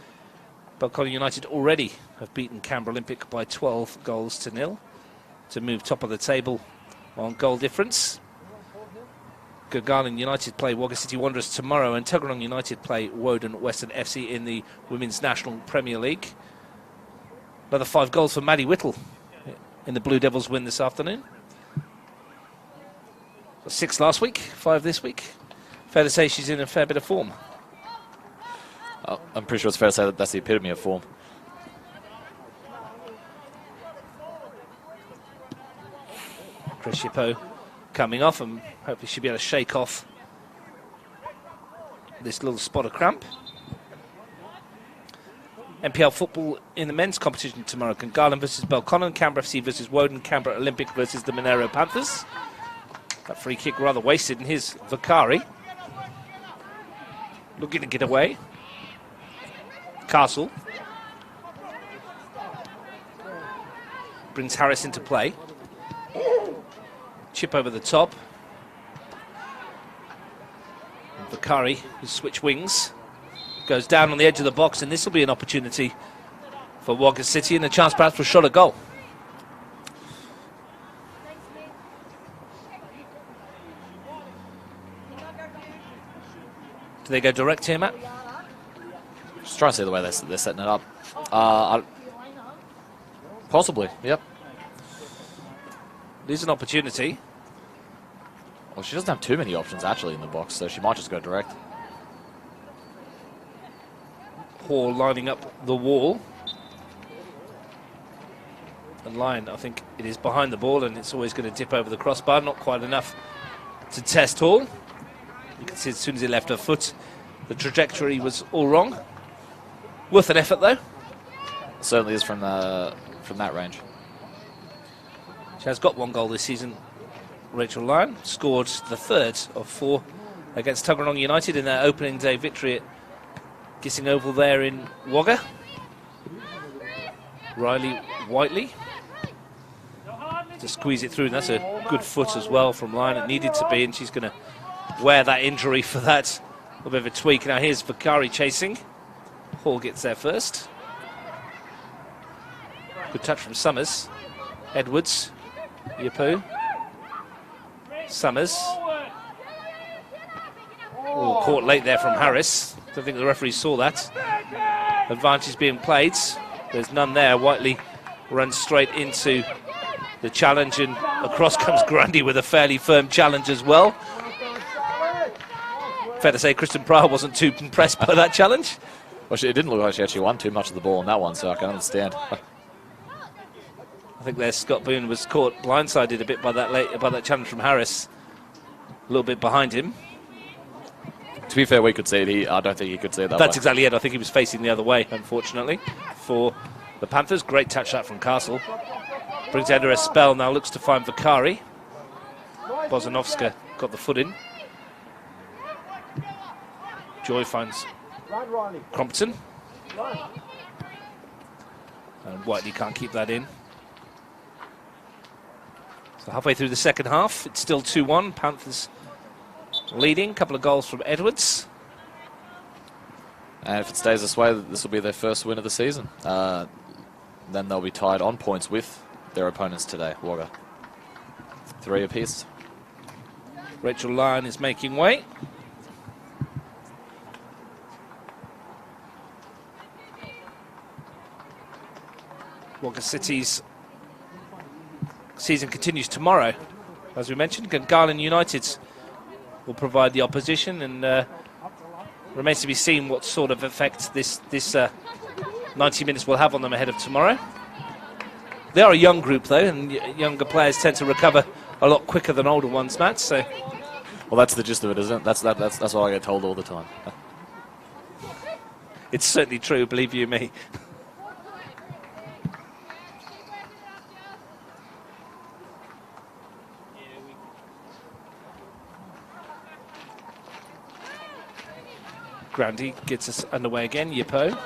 Belconnen United already have beaten Canberra Olympic by 12 goals to nil to move top of the table on goal difference. Gurgaon United play Wagga City Wanderers tomorrow, and Tuggeranong United play Woden Western FC in the Women's National Premier League. Another 5 goals for Maddie Whittle in the Blue Devils win this afternoon. 6 last week, 5 this week. Fair to say she's in a fair bit of form. I'm pretty sure it's fair to say that that's the epitome of form. Chris Yapu coming off, and hopefully she'll be able to shake off this little spot of cramp. NPL football in the men's competition tomorrow. Gungahlin versus Belconnen, Canberra FC versus Woden, Canberra Olympic versus the Monaro Panthers. That free kick rather wasted, and here's Vakari looking to get away. Castle brings Harris into play. Chip over the top. And Vakari, who switch wings, goes down on the edge of the box, and this will be an opportunity for Wagga City and a chance perhaps for a shot at goal. Do they go direct here, Matt? Just trying to see the way they're setting it up. Possibly, yep. There's an opportunity. Well, she doesn't have too many options, actually, in the box, so she might just go direct. Hall lining up the wall. And Lyon, I think it is behind the ball, and it's always going to dip over the crossbar. Not quite enough to test Hall. You can see as soon as he left her foot, the trajectory was all wrong. Worth an effort, though. Certainly is from that range. She has got 1 goal this season. Rachel Lyon scored the 3rd of 4 against Tuggeranong United in their opening day victory at Gissing Oval there in Wagga. Riley Whiteley to squeeze it through, and that's a good foot as well from Lyon. It needed to be, and she's going to wear that injury for that. A little bit of a tweak. Now here's Vakari chasing. Hall gets there first. Good touch from Summers. Edwards. Yapu. Summers. Oh, caught late there from Harris. Don't think the referee saw that. Advantage being played. There's none there. Whiteley runs straight into the challenge, and across comes Grundy with a fairly firm challenge as well. Fair to say Kristen Pryor wasn't too impressed by that challenge. Well, it didn't look like she actually won too much of the ball on that one, so I can understand. I think there Scott Boone was caught blindsided a bit by that challenge from Harris. A little bit behind him. To be fair, we could see it. I don't think he could see it that way. That's exactly it. I think he was facing the other way, unfortunately, for the Panthers. Great touch that from Castle. Brings it under a spell, now looks to find Vakari. Bozanovska got the foot in. Joy finds Crompton. And Whiteley can't keep that in. So halfway through the second half, it's still 2-1. Panthers leading. A couple of goals from Edwards. And if it stays this way, this will be their first win of the season. Then they'll be tied on points with their opponents today, Wagga. 3 apiece. Rachel Lyon is making way. Wagga City's season continues tomorrow. As we mentioned, Garland United will provide the opposition, and remains to be seen what sort of effect this 90 minutes will have on them ahead of tomorrow. They are a young group, though, and younger players tend to recover a lot quicker than older ones, Matt. So, well, that's the gist of it, isn't it? That's what I get told all the time. It's certainly true, believe you me. Grundy gets us underway again. Yipo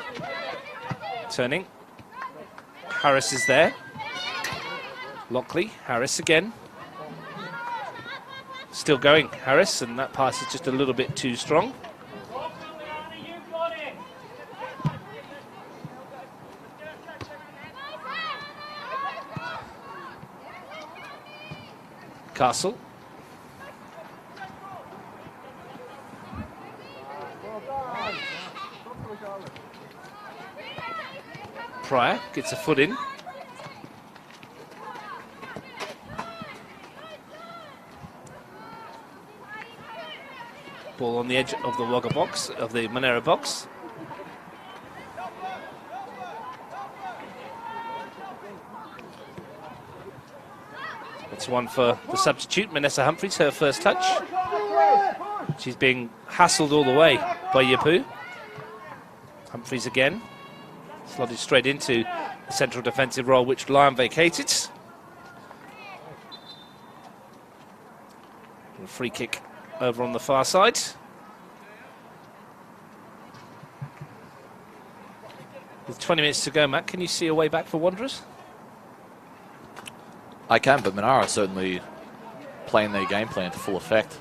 turning. Harris is there. Lockley, Harris again. Still going, Harris, and that pass is just a little bit too strong. Castle. Pryor gets a foot in. Ball on the edge of the Wagga box, of the Monaro box. It's one for the substitute, Manessa Humphreys, her first touch. She's being hassled all the way by Yapu. Humphreys again. Slotted straight into the central defensive role, which Lyon vacated. A free kick over on the far side. With 20 minutes to go, Matt, can you see a way back for Wanderers? I can, but Manara certainly playing their game plan to full effect.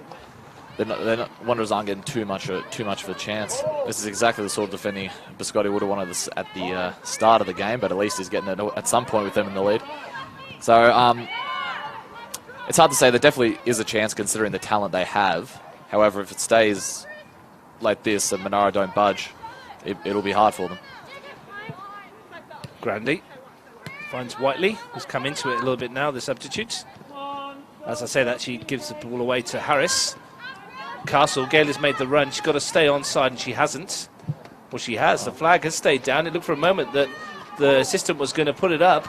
Wanderers aren't getting too much of a chance. This is exactly the sort of defending Biscotti would have wanted this at the start of the game, but at least he's getting it at some point with them in the lead. So it's hard to say. There definitely is a chance considering the talent they have. However, if it stays like this and Monaro don't budge, it'll be hard for them. Grundy finds Whiteley, who's come into it a little bit now, the substitutes. As I say that, she gives the ball away to Harris. Castle, Gaylor's made the run. She's got to stay onside, and she hasn't. Well, she has. The flag has stayed down. It looked for a moment that the assistant was going to put it up.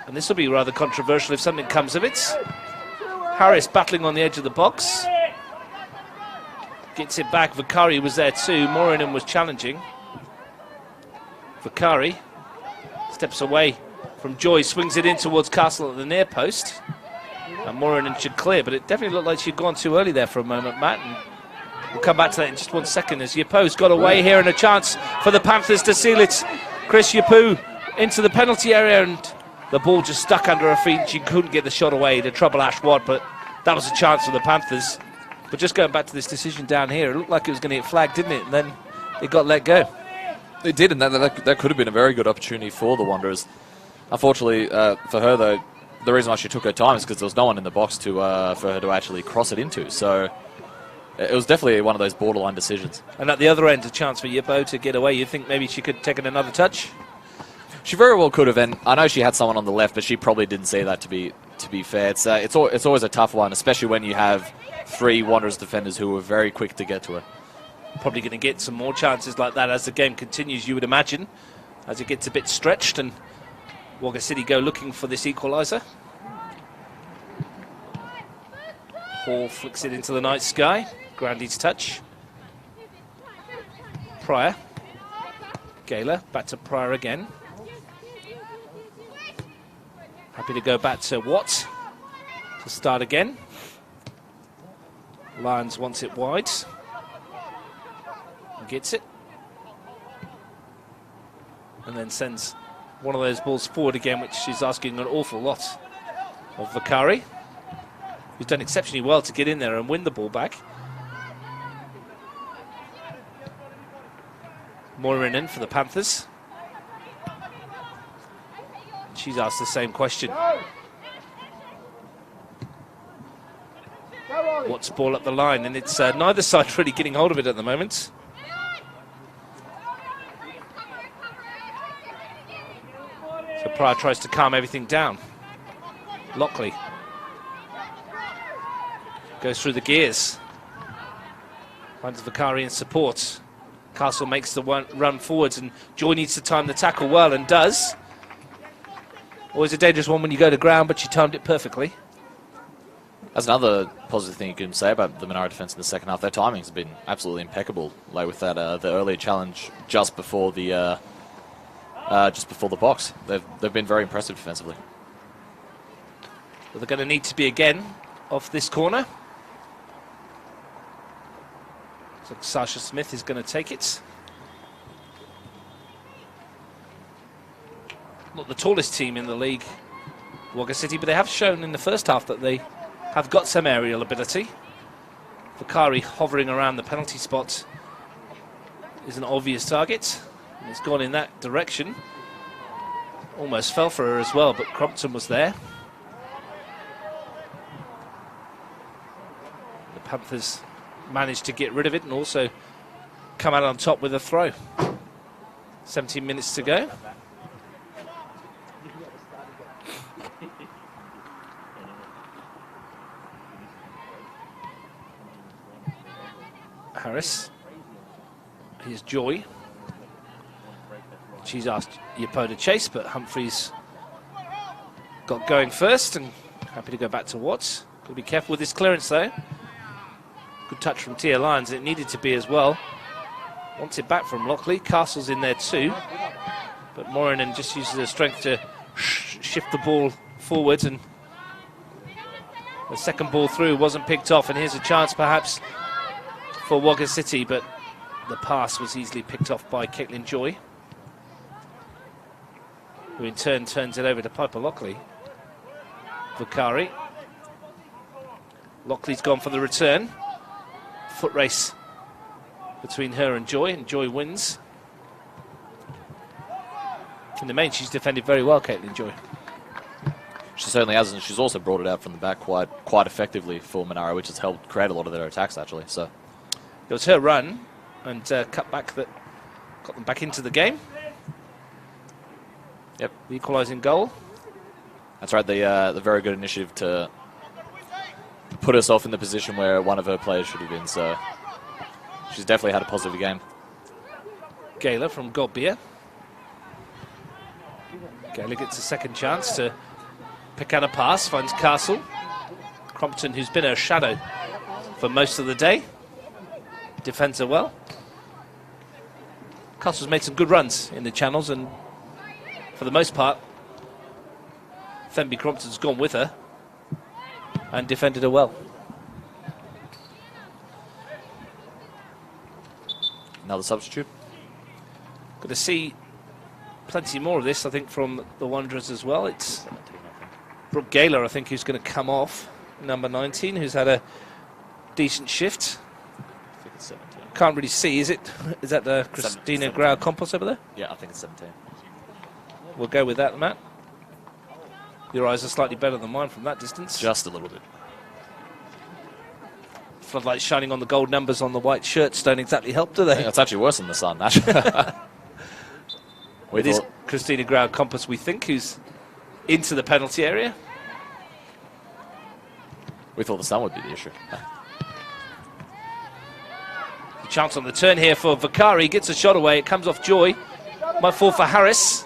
And this will be rather controversial if something comes of it. Harris battling on the edge of the box. Gets it back. Vakari was there too. Morinen was challenging. Vakari steps away from Joy, swings it in towards Castle at the near post. And Morinen should clear, but it definitely looked like she'd gone too early there for a moment, Matt. And we'll come back to that in just 1 second as Yapo's got away here and a chance for the Panthers to seal it. Chris Yapo into the penalty area, and the ball just stuck under her feet. She couldn't get the shot away to trouble Ash Watt, but that was a chance for the Panthers. But just going back to this decision down here, it looked like it was going to get flagged, didn't it? And then it got let go. It did, and that could have been a very good opportunity for the Wanderers. Unfortunately for her, though, the reason why she took her time is because there was no one in the box for her to actually cross it into. So it was definitely one of those borderline decisions. And at the other end, a chance for Yippo to get away. You think maybe she could take another touch? She very well could have, and I know she had someone on the left, but she probably didn't see that, to be fair. It's always a tough one, especially when you have 3 Wanderers defenders who were very quick to get to her. Probably going to get some more chances like that as the game continues, you would imagine, as it gets a bit stretched and Wagga City go looking for this equaliser. Hall flicks it into the night sky. Grandy's touch. Pryor. Gaylor back to Pryor again. Happy to go back to Watt to start again. Lyons wants it wide. Gets it. And then sends one of those balls forward again, which is asking an awful lot of Vakari, who's done exceptionally well to get in there and win the ball back. Morinen for the Panthers. She's asked the same question. What's ball up the line? And it's neither side really getting hold of it at the moment. So Pryor tries to calm everything down. Lockley goes through the gears. Finds Vakari in support. Castle makes the run forwards, and Joy needs to time the tackle well, and does. Always a dangerous one when you go to ground, but she timed it perfectly. That's another positive thing you can say about the Monaro defence in the second half. Their timing's been absolutely impeccable. Like with that, the earlier challenge just before the box, they've been very impressive defensively. Well, they're going to need to be again off this corner. So Sasha Smith is going to take it. Not the tallest team in the league, Wagga City, but they have shown in the first half that they have got some aerial ability. Vakari hovering around the penalty spot is an obvious target. And it's gone in that direction. Almost fell for her as well, but Crompton was there. The Panthers managed to get rid of it and also come out on top with a throw. 17 minutes to go. Harris. Here's Joy. She's asked Yapo to chase, but Humphreys got going first and happy to go back to Watts. Got to be careful with this clearance though. Good touch from Tia Lyons. It needed to be as well. Wants it back from Lockley. Castle's in there too. But Morinen just uses her strength to shift the ball forwards, and the second ball through wasn't picked off, and here's a chance perhaps for Wagga City, but the pass was easily picked off by Caitlin Joy, who in turn turns it over to Piper Lockley. Vakari. Lockley's gone for the return. Foot race between her and Joy wins. In the main, she's defended very well, Caitlin Joy. She certainly has, and she's also brought it out from the back quite effectively for Monaro, which has helped create a lot of their attacks, actually. So it was her run and cut back that got them back into the game. Yep. The equalising goal. That's right, the very good initiative to put herself in the position where one of her players should have been. So she's definitely had a positive game. Gaylor from Godbeer. Gaylor gets a second chance to pick out a pass, finds Castle. Crompton, who's been her shadow for most of the day, defends her well. Castle's made some good runs in the channels, and for the most part, Fenby Crompton's gone with her and defended her well. Another substitute. Going to see plenty more of this, I think, from the Wanderers as well. It's Brooke Gaylor, I think, who's going to come off. Number 19, who's had a decent shift. I think it's 17. Can't really see, is it? Is that the Christina Grau-Campos over there? Yeah, I think it's 17. We'll go with that, Matt. Your eyes are slightly better than mine from that distance. Just a little bit. Floodlights shining on the gold numbers on the white shirts don't exactly help, do they? Yeah, it's actually worse in the sun, actually. It is Christina Grau-Campos, we think, who's into the penalty area. We thought the sun would be the issue. The chance on the turn here for Vakari. Gets a shot away. It comes off Joy. Might fall for Harris.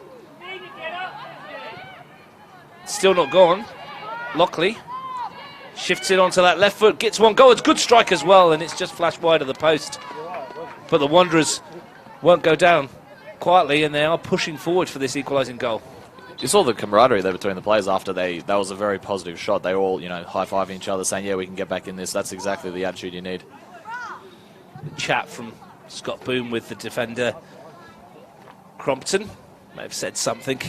Still not gone. Lockley shifts it onto that left foot. Gets one goal. It's a good strike as well. And it's just flashed wide of the post. But the Wanderers won't go down quietly. And they are pushing forward for this equalising goal. You saw the camaraderie there between the players after that was a very positive shot. They all, high-fiving each other, saying, yeah, we can get back in this. That's exactly the attitude you need. The chat from Scott Boom with the defender Crompton. May have said something.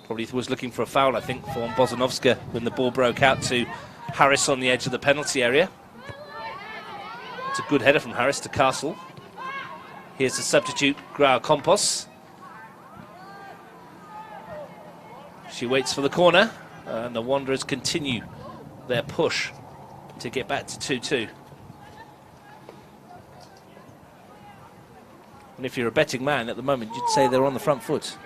Probably was looking for a foul, I think, for Bozanovska when the ball broke out to Harris on the edge of the penalty area. It's a good header from Harris to Castle. Here's the substitute, Grau-Campos. She waits for the corner, and the Wanderers continue their push to get back to 2-2. And if you're a betting man at the moment, you'd say they're on the front foot.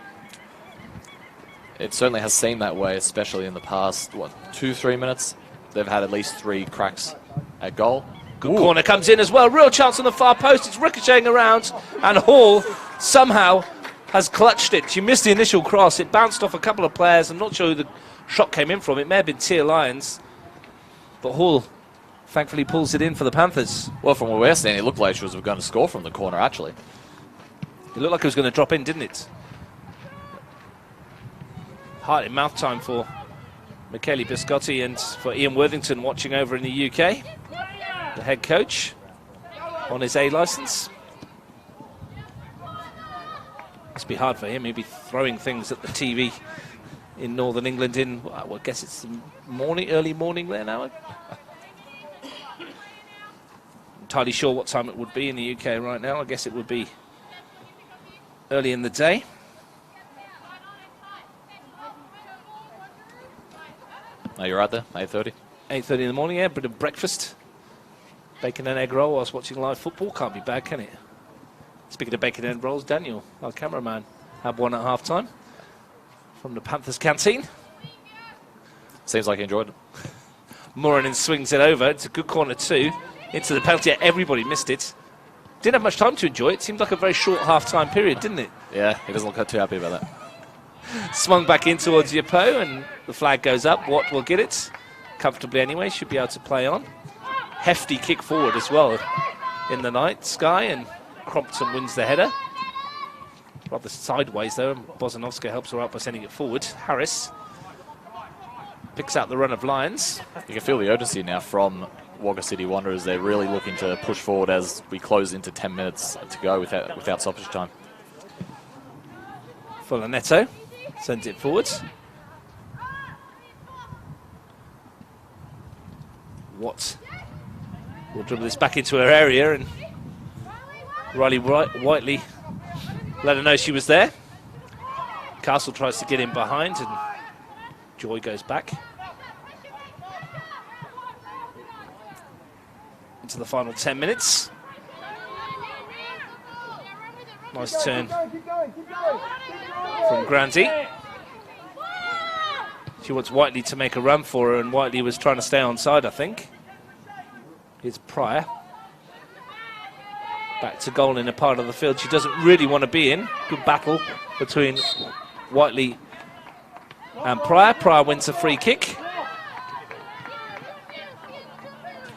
It certainly has seemed that way, especially in the past, 2-3 minutes. They've had at least 3 cracks at goal. Good corner comes in as well. Real chance on the far post. It's ricocheting around, and Hall somehow has clutched it. She missed the initial cross. It bounced off a couple of players. I'm not sure who the shot came in from. It may have been Tia Lyons. But Hall thankfully pulls it in for the Panthers. Well, from what we're seeing, it looked like she was going to score from the corner, actually. It looked like it was going to drop in, didn't it? Heart in mouth time for Michele Biscotti and for Ian Worthington watching over in the UK. The head coach on his A licence. Must be hard for him. He'll be throwing things at the TV in Northern England in, well, I guess it's early morning there now. Entirely sure what time it would be in the UK right now. I guess it would be early in the day. No, you're right there, 8:30. 8:30 in the morning, yeah, a bit of breakfast. Bacon and egg roll whilst watching live football. Can't be bad, can it? Speaking of bacon and egg rolls, Daniel, our cameraman, had one at half-time from the Panthers canteen. Seems like he enjoyed it. Moranen swings it over. It's a good corner too. Into the penalty. Everybody missed it. Didn't have much time to enjoy it. Seemed like a very short half-time period, didn't it? Yeah, he doesn't look too happy about that. Swung back in towards Yapo, and the flag goes up. Watt will get it comfortably anyway. Should be able to play on. Hefty kick forward as well in the night sky, and Crompton wins the header. Rather sideways though, and Bozanovska helps her out by sending it forward. Harris picks out the run of Lions. You can feel the urgency now from Wagga City Wanderers. They're really looking to push forward as we close into 10 minutes to go without stoppage time. Fulaneto sends it forwards. Watt will dribble this back into her area, and Riley Whiteley let her know she was there. Castle tries to get in behind, and Joy goes back into the final 10 minutes. Nice turn from Granty. She wants Whiteley to make a run for her, and Whiteley was trying to stay onside, I think. Pryor. Back to goal in a part of the field she doesn't really want to be in. Good battle between Whiteley and Pryor. Pryor wins a free kick.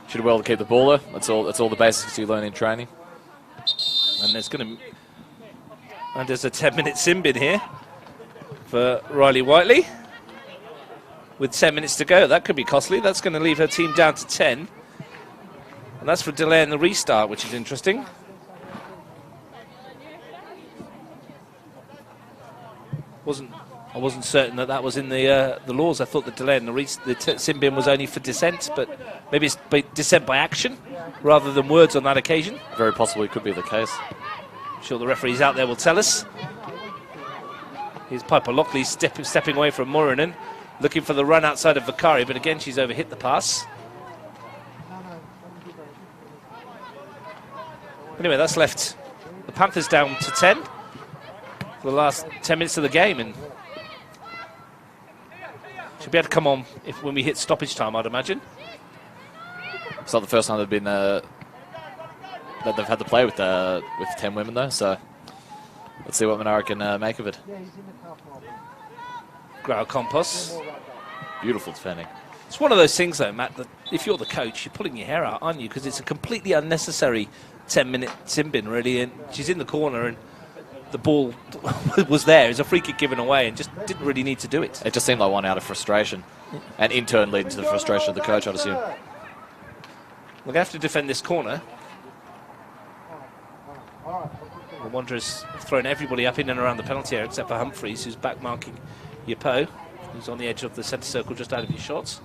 Should do well to keep the ball there. That's all the basics you learn in training. And there's a 10-minute sin bin here for Riley Whiteley. With 10 minutes to go, that could be costly. That's going to leave her team down to 10. And that's for delaying the restart, which is interesting. I wasn't certain that was in the laws. I thought the delay in the sin bin was only for dissent, but maybe it's dissent by action rather than words on that occasion. Very possibly could be the case. I'm sure the referees out there will tell us. Here's Piper Lockley stepping away from Murinen, looking for the run outside of Vakari, but again she's overhit the pass. Anyway, that's left the Panthers down to 10 for the last 10 minutes of the game, and should be able to come on when we hit stoppage time, I'd imagine. It's not the first time they've been that they've had to play with 10 women though, so let's see what Monaro can make of it. Grau Compos. Beautiful defending. It's one of those things though, Matt, that if you're the coach, you're pulling your hair out, aren't you? Because it's a completely unnecessary 10-minute sin bin, really, and she's in the corner and the ball was there. It was a free kick given away and just didn't really need to do it. It just seemed like one out of frustration, and in turn leading to the frustration of the coach, I'd assume. We're going to have to defend this corner. The Wanderers have thrown everybody up in and around the penalty area except for Humphreys, who's back marking Yapo, who's on the edge of the centre circle just out of your shots.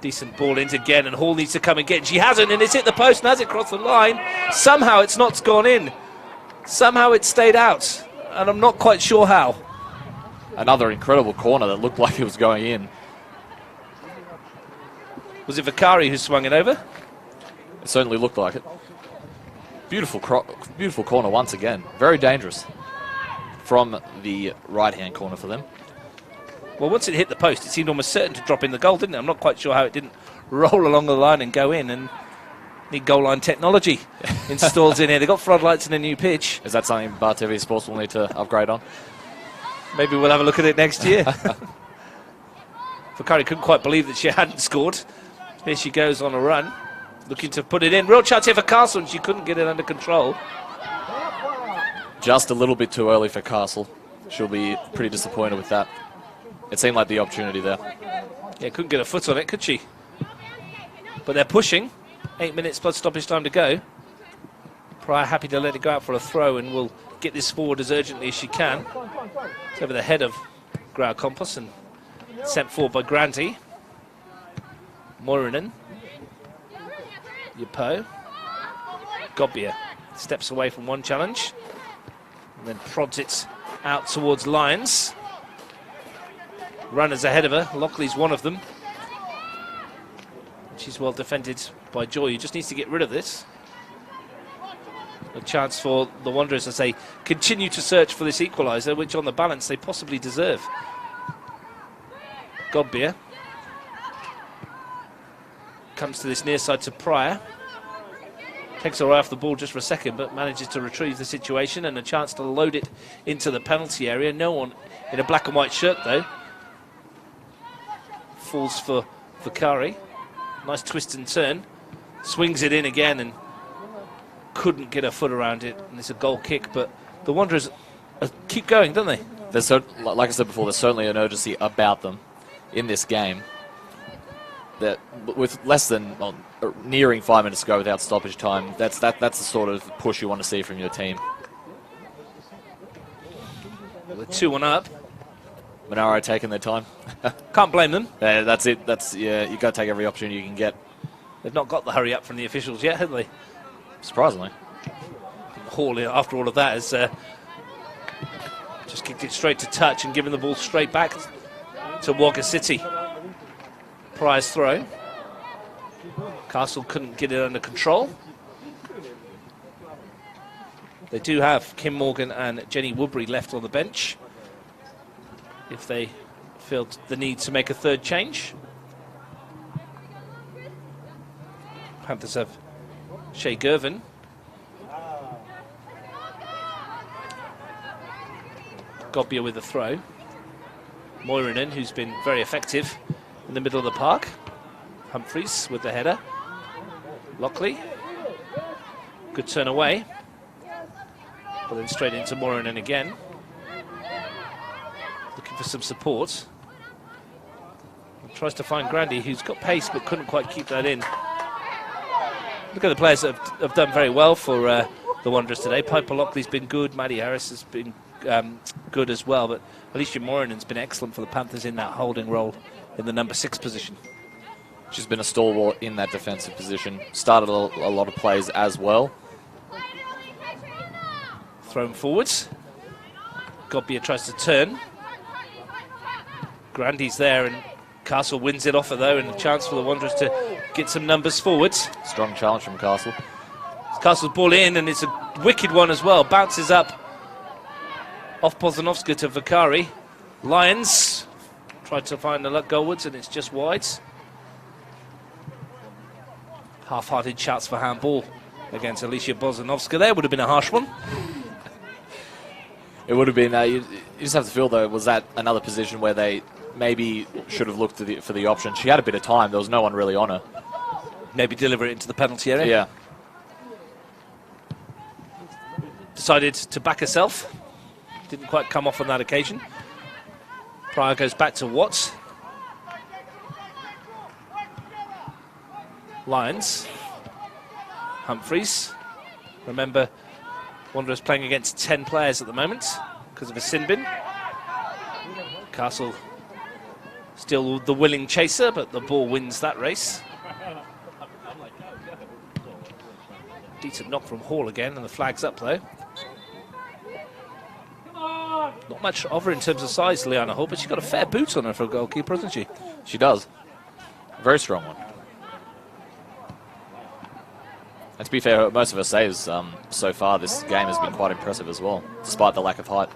Decent ball in again, and Hall needs to come and get it. She hasn't, and it's hit the post and has it crossed the line. Somehow it's not gone in. Somehow it stayed out, and I'm not quite sure how. Another incredible corner that looked like it was going in. Was it Vakari who swung it over? It certainly looked like it. Beautiful corner once again. Very dangerous from the right-hand corner for them. Well, once it hit the post, it seemed almost certain to drop in the goal, didn't it? I'm not quite sure how it didn't roll along the line and go in, and need goal line technology installed in here. They've got floodlights and a new pitch. Is that something Bar TV Sports will need to upgrade on? Maybe we'll have a look at it next year. Vakari couldn't quite believe that she hadn't scored. Here she goes on a run, looking to put it in. Real chance here for Castle, and she couldn't get it under control. Just a little bit too early for Castle. She'll be pretty disappointed with that. It seemed like the opportunity there. Yeah, couldn't get a foot on it, could she? But they're pushing. 8 minutes plus stoppage time to go. Pryor happy to let it go out for a throw, and will get this forward as urgently as she can. It's over the head of Grau Compos and sent forward by Granty. Murinen. Yapo. Gobbia steps away from one challenge and then prods it out towards Lyons. Runners ahead of her. Lockley's one of them. She's well defended by Joy, who just needs to get rid of this. A chance for the Wanderers as they continue to search for this equaliser, which on the balance they possibly deserve. Gobbia comes to this near side to Pryor. Takes her off the ball just for a second, but manages to retrieve the situation, and a chance to load it into the penalty area. No one in a black and white shirt, though. Falls for Vakari. Nice twist and turn. Swings it in again and couldn't get her foot around it. And it's a goal kick, but the Wanderers keep going, don't they? There's like I said before, there's certainly an urgency about them in this game. That with less than nearing 5 minutes to go without stoppage time, that's the sort of push you want to see from your team. With 2-1 up. Monaro taking their time. Can't blame them. That's it. You got to take every opportunity you can get. They've not got the hurry up from the officials yet, have they? Surprisingly. Hall, after all of that, has just kicked it straight to touch and given the ball straight back to Wagga City. Pryor's throw. Castle couldn't get it under control. They do have Kim Morgan and Jenny Woodbury left on the bench if they feel the need to make a third change. Panthers have Shea Gervin. Gobbia with the throw. Moiranen, who's been very effective in the middle of the park. Humphreys with the header. Lockley. Good turn away. But then straight into Moiranen again. Looking for some support. Tries to find Grandy, who's got pace but couldn't quite keep that in. Look at the players that have done very well for the Wanderers today. Piper Lockley's been good. Maddie Harris has been good as well. But Alicia Morinen's been excellent for the Panthers in that holding role in the number 6 position. She's been a stalwart in that defensive position. Started a lot of plays as well. Thrown forwards. Gobbia tries to turn. Grandy's there and Castle wins it off her though, and a chance for the Wanderers to get some numbers forwards. Strong challenge from Castle. Castle's ball in, and it's a wicked one as well. Bounces up off Pozanovska to Vakari. Lions tried to find the luck goalwards, and it's just wide. Half-hearted shouts for handball against Alicia Pozanovska. There would have been a harsh one. It would have been. You just have to feel though, was that another position where they maybe should have looked for the option? She had a bit of time. There was no one really on her. Maybe deliver it into the penalty area. Yeah. Decided to back herself. Didn't quite come off on that occasion. Pryor goes back to Watts. Lions. Humphreys. Remember, Wanderers playing against 10 players at the moment because of a sin bin. Castle still the willing chaser, but the ball wins that race. Decent knock from Hall again, and the flag's up though. Not much of her in terms of size, Liana Hall, but she's got a fair boot on her for a goalkeeper, hasn't she? She does. Very strong one. And to be fair, most of her saves so far this game has been quite impressive as well, despite the lack of height.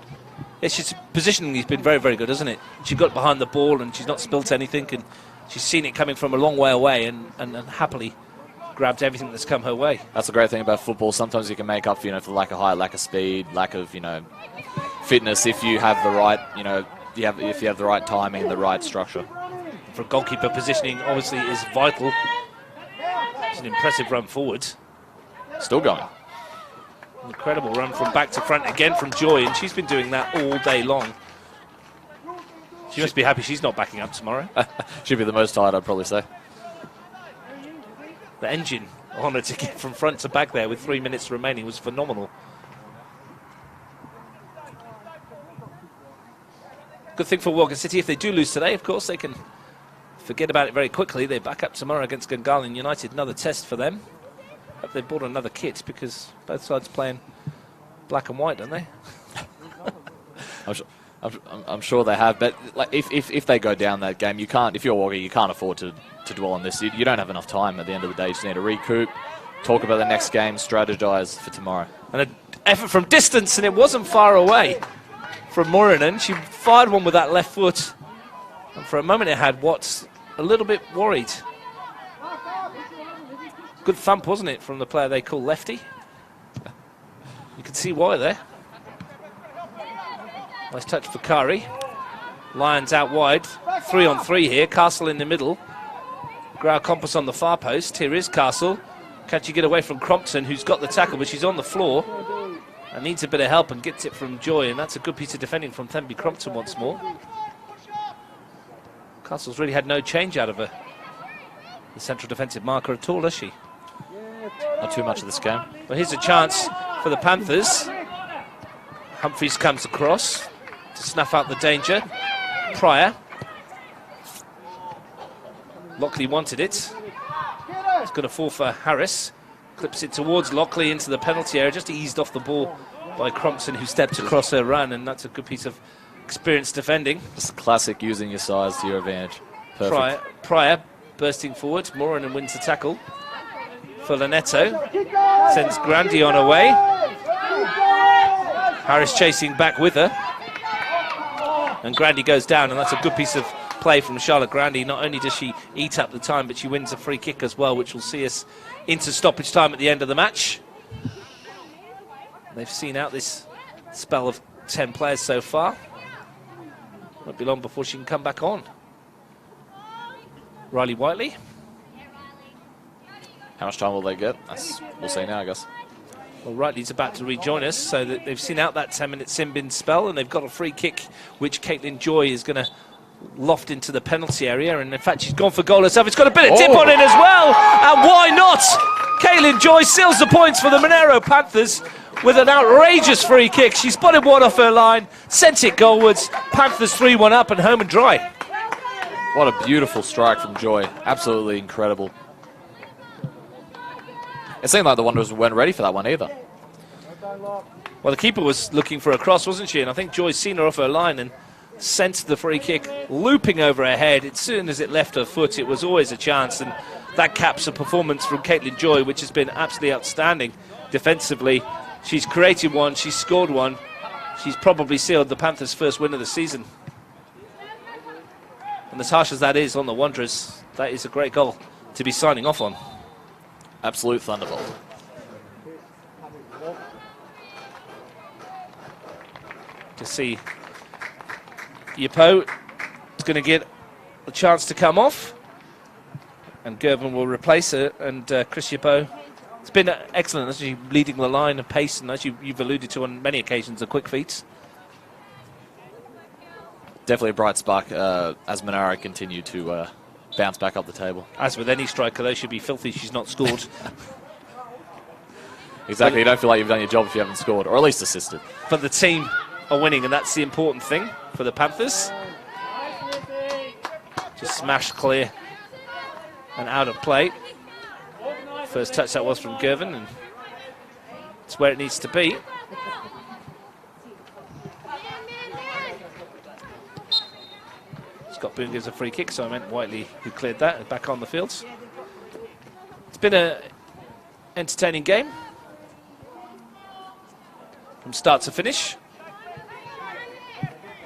Yeah, she's positioning has been very, very good, hasn't it? She got behind the ball and she's not spilt anything, and she's seen it coming from a long way away and happily grabbed everything that's come her way. That's the great thing about football. Sometimes you can make up, for the lack of height, lack of speed, lack of, fitness if you have the right, if you have the right timing, the right structure. For goalkeeper, positioning obviously is vital. It's an impressive run forward. Still going. Incredible run from back to front again from Joy, and she's been doing that all day long. She must be happy she's not backing up tomorrow. She'd be the most tired, I'd probably say. The engine on her to get from front to back there with 3 minutes remaining was phenomenal. Good thing for Wagga City, if they do lose today, of course, they can forget about it very quickly. They're back up tomorrow against Gungahlin United, another test for them. Hope they bought another kit because both sides playing black and white, don't they? I'm sure they have, but like if they go down that game, you can't. If you're Wagga, you can't afford to dwell on this. You don't have enough time at the end of the day. You just need to recoup, talk about the next game, strategize for tomorrow. And an effort from distance, and it wasn't far away from Moiranen. She fired one with that left foot, and for a moment it had Watts a little bit worried. Good thump, wasn't it, from the player they call Lefty? You can see why there. Nice touch for Kari. Lions out wide. 3-on-3 here. Castle in the middle. Grau Compass on the far post. Here is Castle. Can she get away from Crompton, who's got the tackle, but she's on the floor and needs a bit of help and gets it from Joy, and that's a good piece of defending from Thembi Crompton once more. Castle's really had no change out of her, the central defensive marker at all, has she? Not too much of this game. Well, here's a chance for the Panthers. Humphreys comes across to snuff out the danger. Pryor. Lockley wanted it. It's going to fall for Harris. Clips it towards Lockley into the penalty area. Just eased off the ball by Crompton, who stepped across her run, and that's a good piece of experienced defending. Just classic using your size to your advantage. Perfect. Pryor bursting forward. Moranen wins the tackle. For Lanetto. Sends Grandy on her way. Harris chasing back with her. And Grandy goes down, and that's a good piece of play play from Charlotte Grandy. Not only does she eat up the time, but she wins a free kick as well, which will see us into stoppage time at the end of the match. They've seen out this spell of 10 players so far. Won't be long before she can come back on. Riley Whiteley. How much time will they get? We'll see now, I guess. Well, Riley's about to rejoin us, so that they've seen out that 10-minute sin bin spell, and they've got a free kick, which Caitlin Joy is going to loft into the penalty area. And in fact, she's gone for goal herself. It's got a bit of dip on it as well, and why not? Caitlin Joy seals the points for the Monaro Panthers with an outrageous free kick. She spotted one off her line, sent it goalwards. Panthers 3-1 up and home and dry. What a beautiful strike from Joy. Absolutely incredible. It seemed like the Wanderers weren't ready for that one either. Well, the keeper was looking for a cross, wasn't she? And I think Joy's seen her off her line and sent the free kick looping over her head. As soon as it left her foot, it was always a chance. And that caps a performance from Caitlin Joy, which has been absolutely outstanding defensively. She's created one, she's scored one. She's probably sealed the Panthers' first win of the season. And as harsh as that is on the Wanderers, that is a great goal to be signing off on. Absolute thunderbolt. To see Yapo is going to get a chance to come off, and Gervin will replace her. And Chris Yapo, it's been excellent, as you leading the line of pace, and as you've alluded to on many occasions, the quick feet. Definitely a bright spark as Monaro continue to bounce back up the table. As with any striker, though, she'd be filthy she's not scored. Exactly, you don't feel like you've done your job if you haven't scored, or at least assisted. But the team are winning, and that's the important thing for the Panthers. Just smashed clear and out of play. First touch that was from Gervin, and it's where it needs to be. Scott Boone gives a free kick, so I meant Whiteley who cleared that, back on the field. It's been an entertaining game from start to finish.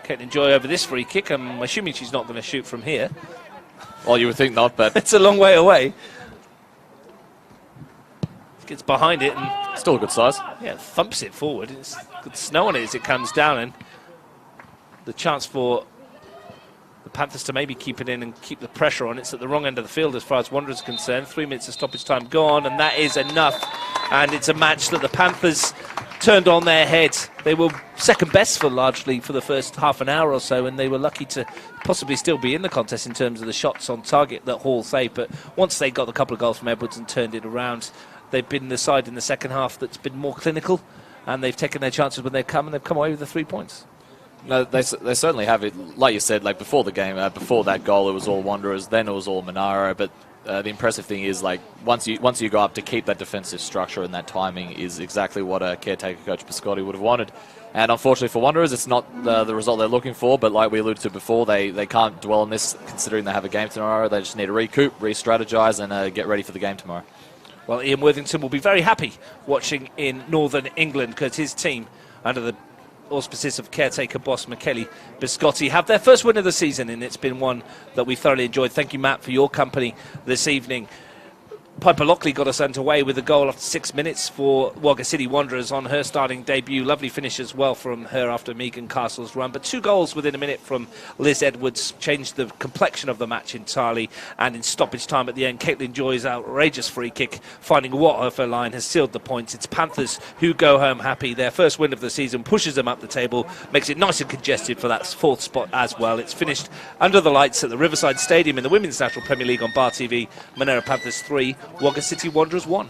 Caitlin Joy over this free kick. I'm assuming she's not going to shoot from here. Well, you would think not, but it's a long way away. Gets behind it and still a good size. Yeah, thumps it forward. It's good snow on it as it comes down, and the chance for the Panthers to maybe keep it in and keep the pressure on. It's at the wrong end of the field as far as Wanderers are concerned. 3 minutes of stoppage time gone, and that is enough. And it's a match that the Panthers turned on their head. They were second best largely for the first half an hour or so, and they were lucky to possibly still be in the contest in terms of the shots on target that Hall saved. But once they got a couple of goals from Edwards and turned it around, they've been the side in the second half that's been more clinical, and they've taken their chances when they've come, and they've come away with the 3 points. No, they certainly have it. Like you said, like before the game, before that goal, it was all Wanderers. Then it was all Monaro. But the impressive thing is, like once you go up, to keep that defensive structure and that timing is exactly what a caretaker coach Biscotti would have wanted. And unfortunately for Wanderers, it's not the result they're looking for. But like we alluded to before, they can't dwell on this, considering they have a game tomorrow. They just need to recoup, re-strategize, and get ready for the game tomorrow. Well, Ian Worthington will be very happy watching in Northern England, because his team, under the auspices of caretaker boss Michele Biscotti, have their first win of the season, and it's been one that we thoroughly enjoyed. Thank you, Matt, for your company this evening. Piper Lockley got us underway with a goal after 6 minutes for Wagga City Wanderers on her starting debut. Lovely finish as well from her after Megan Castle's run. But 2 goals within a minute from Liz Edwards changed the complexion of the match entirely. And in stoppage time at the end, Caitlin Joy's outrageous free kick, finding Watt off her line, has sealed the points. It's Panthers who go home happy. Their first win of the season pushes them up the table, makes it nice and congested for that 4th spot as well. It's finished under the lights at the Riverside Stadium in the Women's National Premier League on Bar TV. Manera Panthers 3, Wagga City Wanderers 1.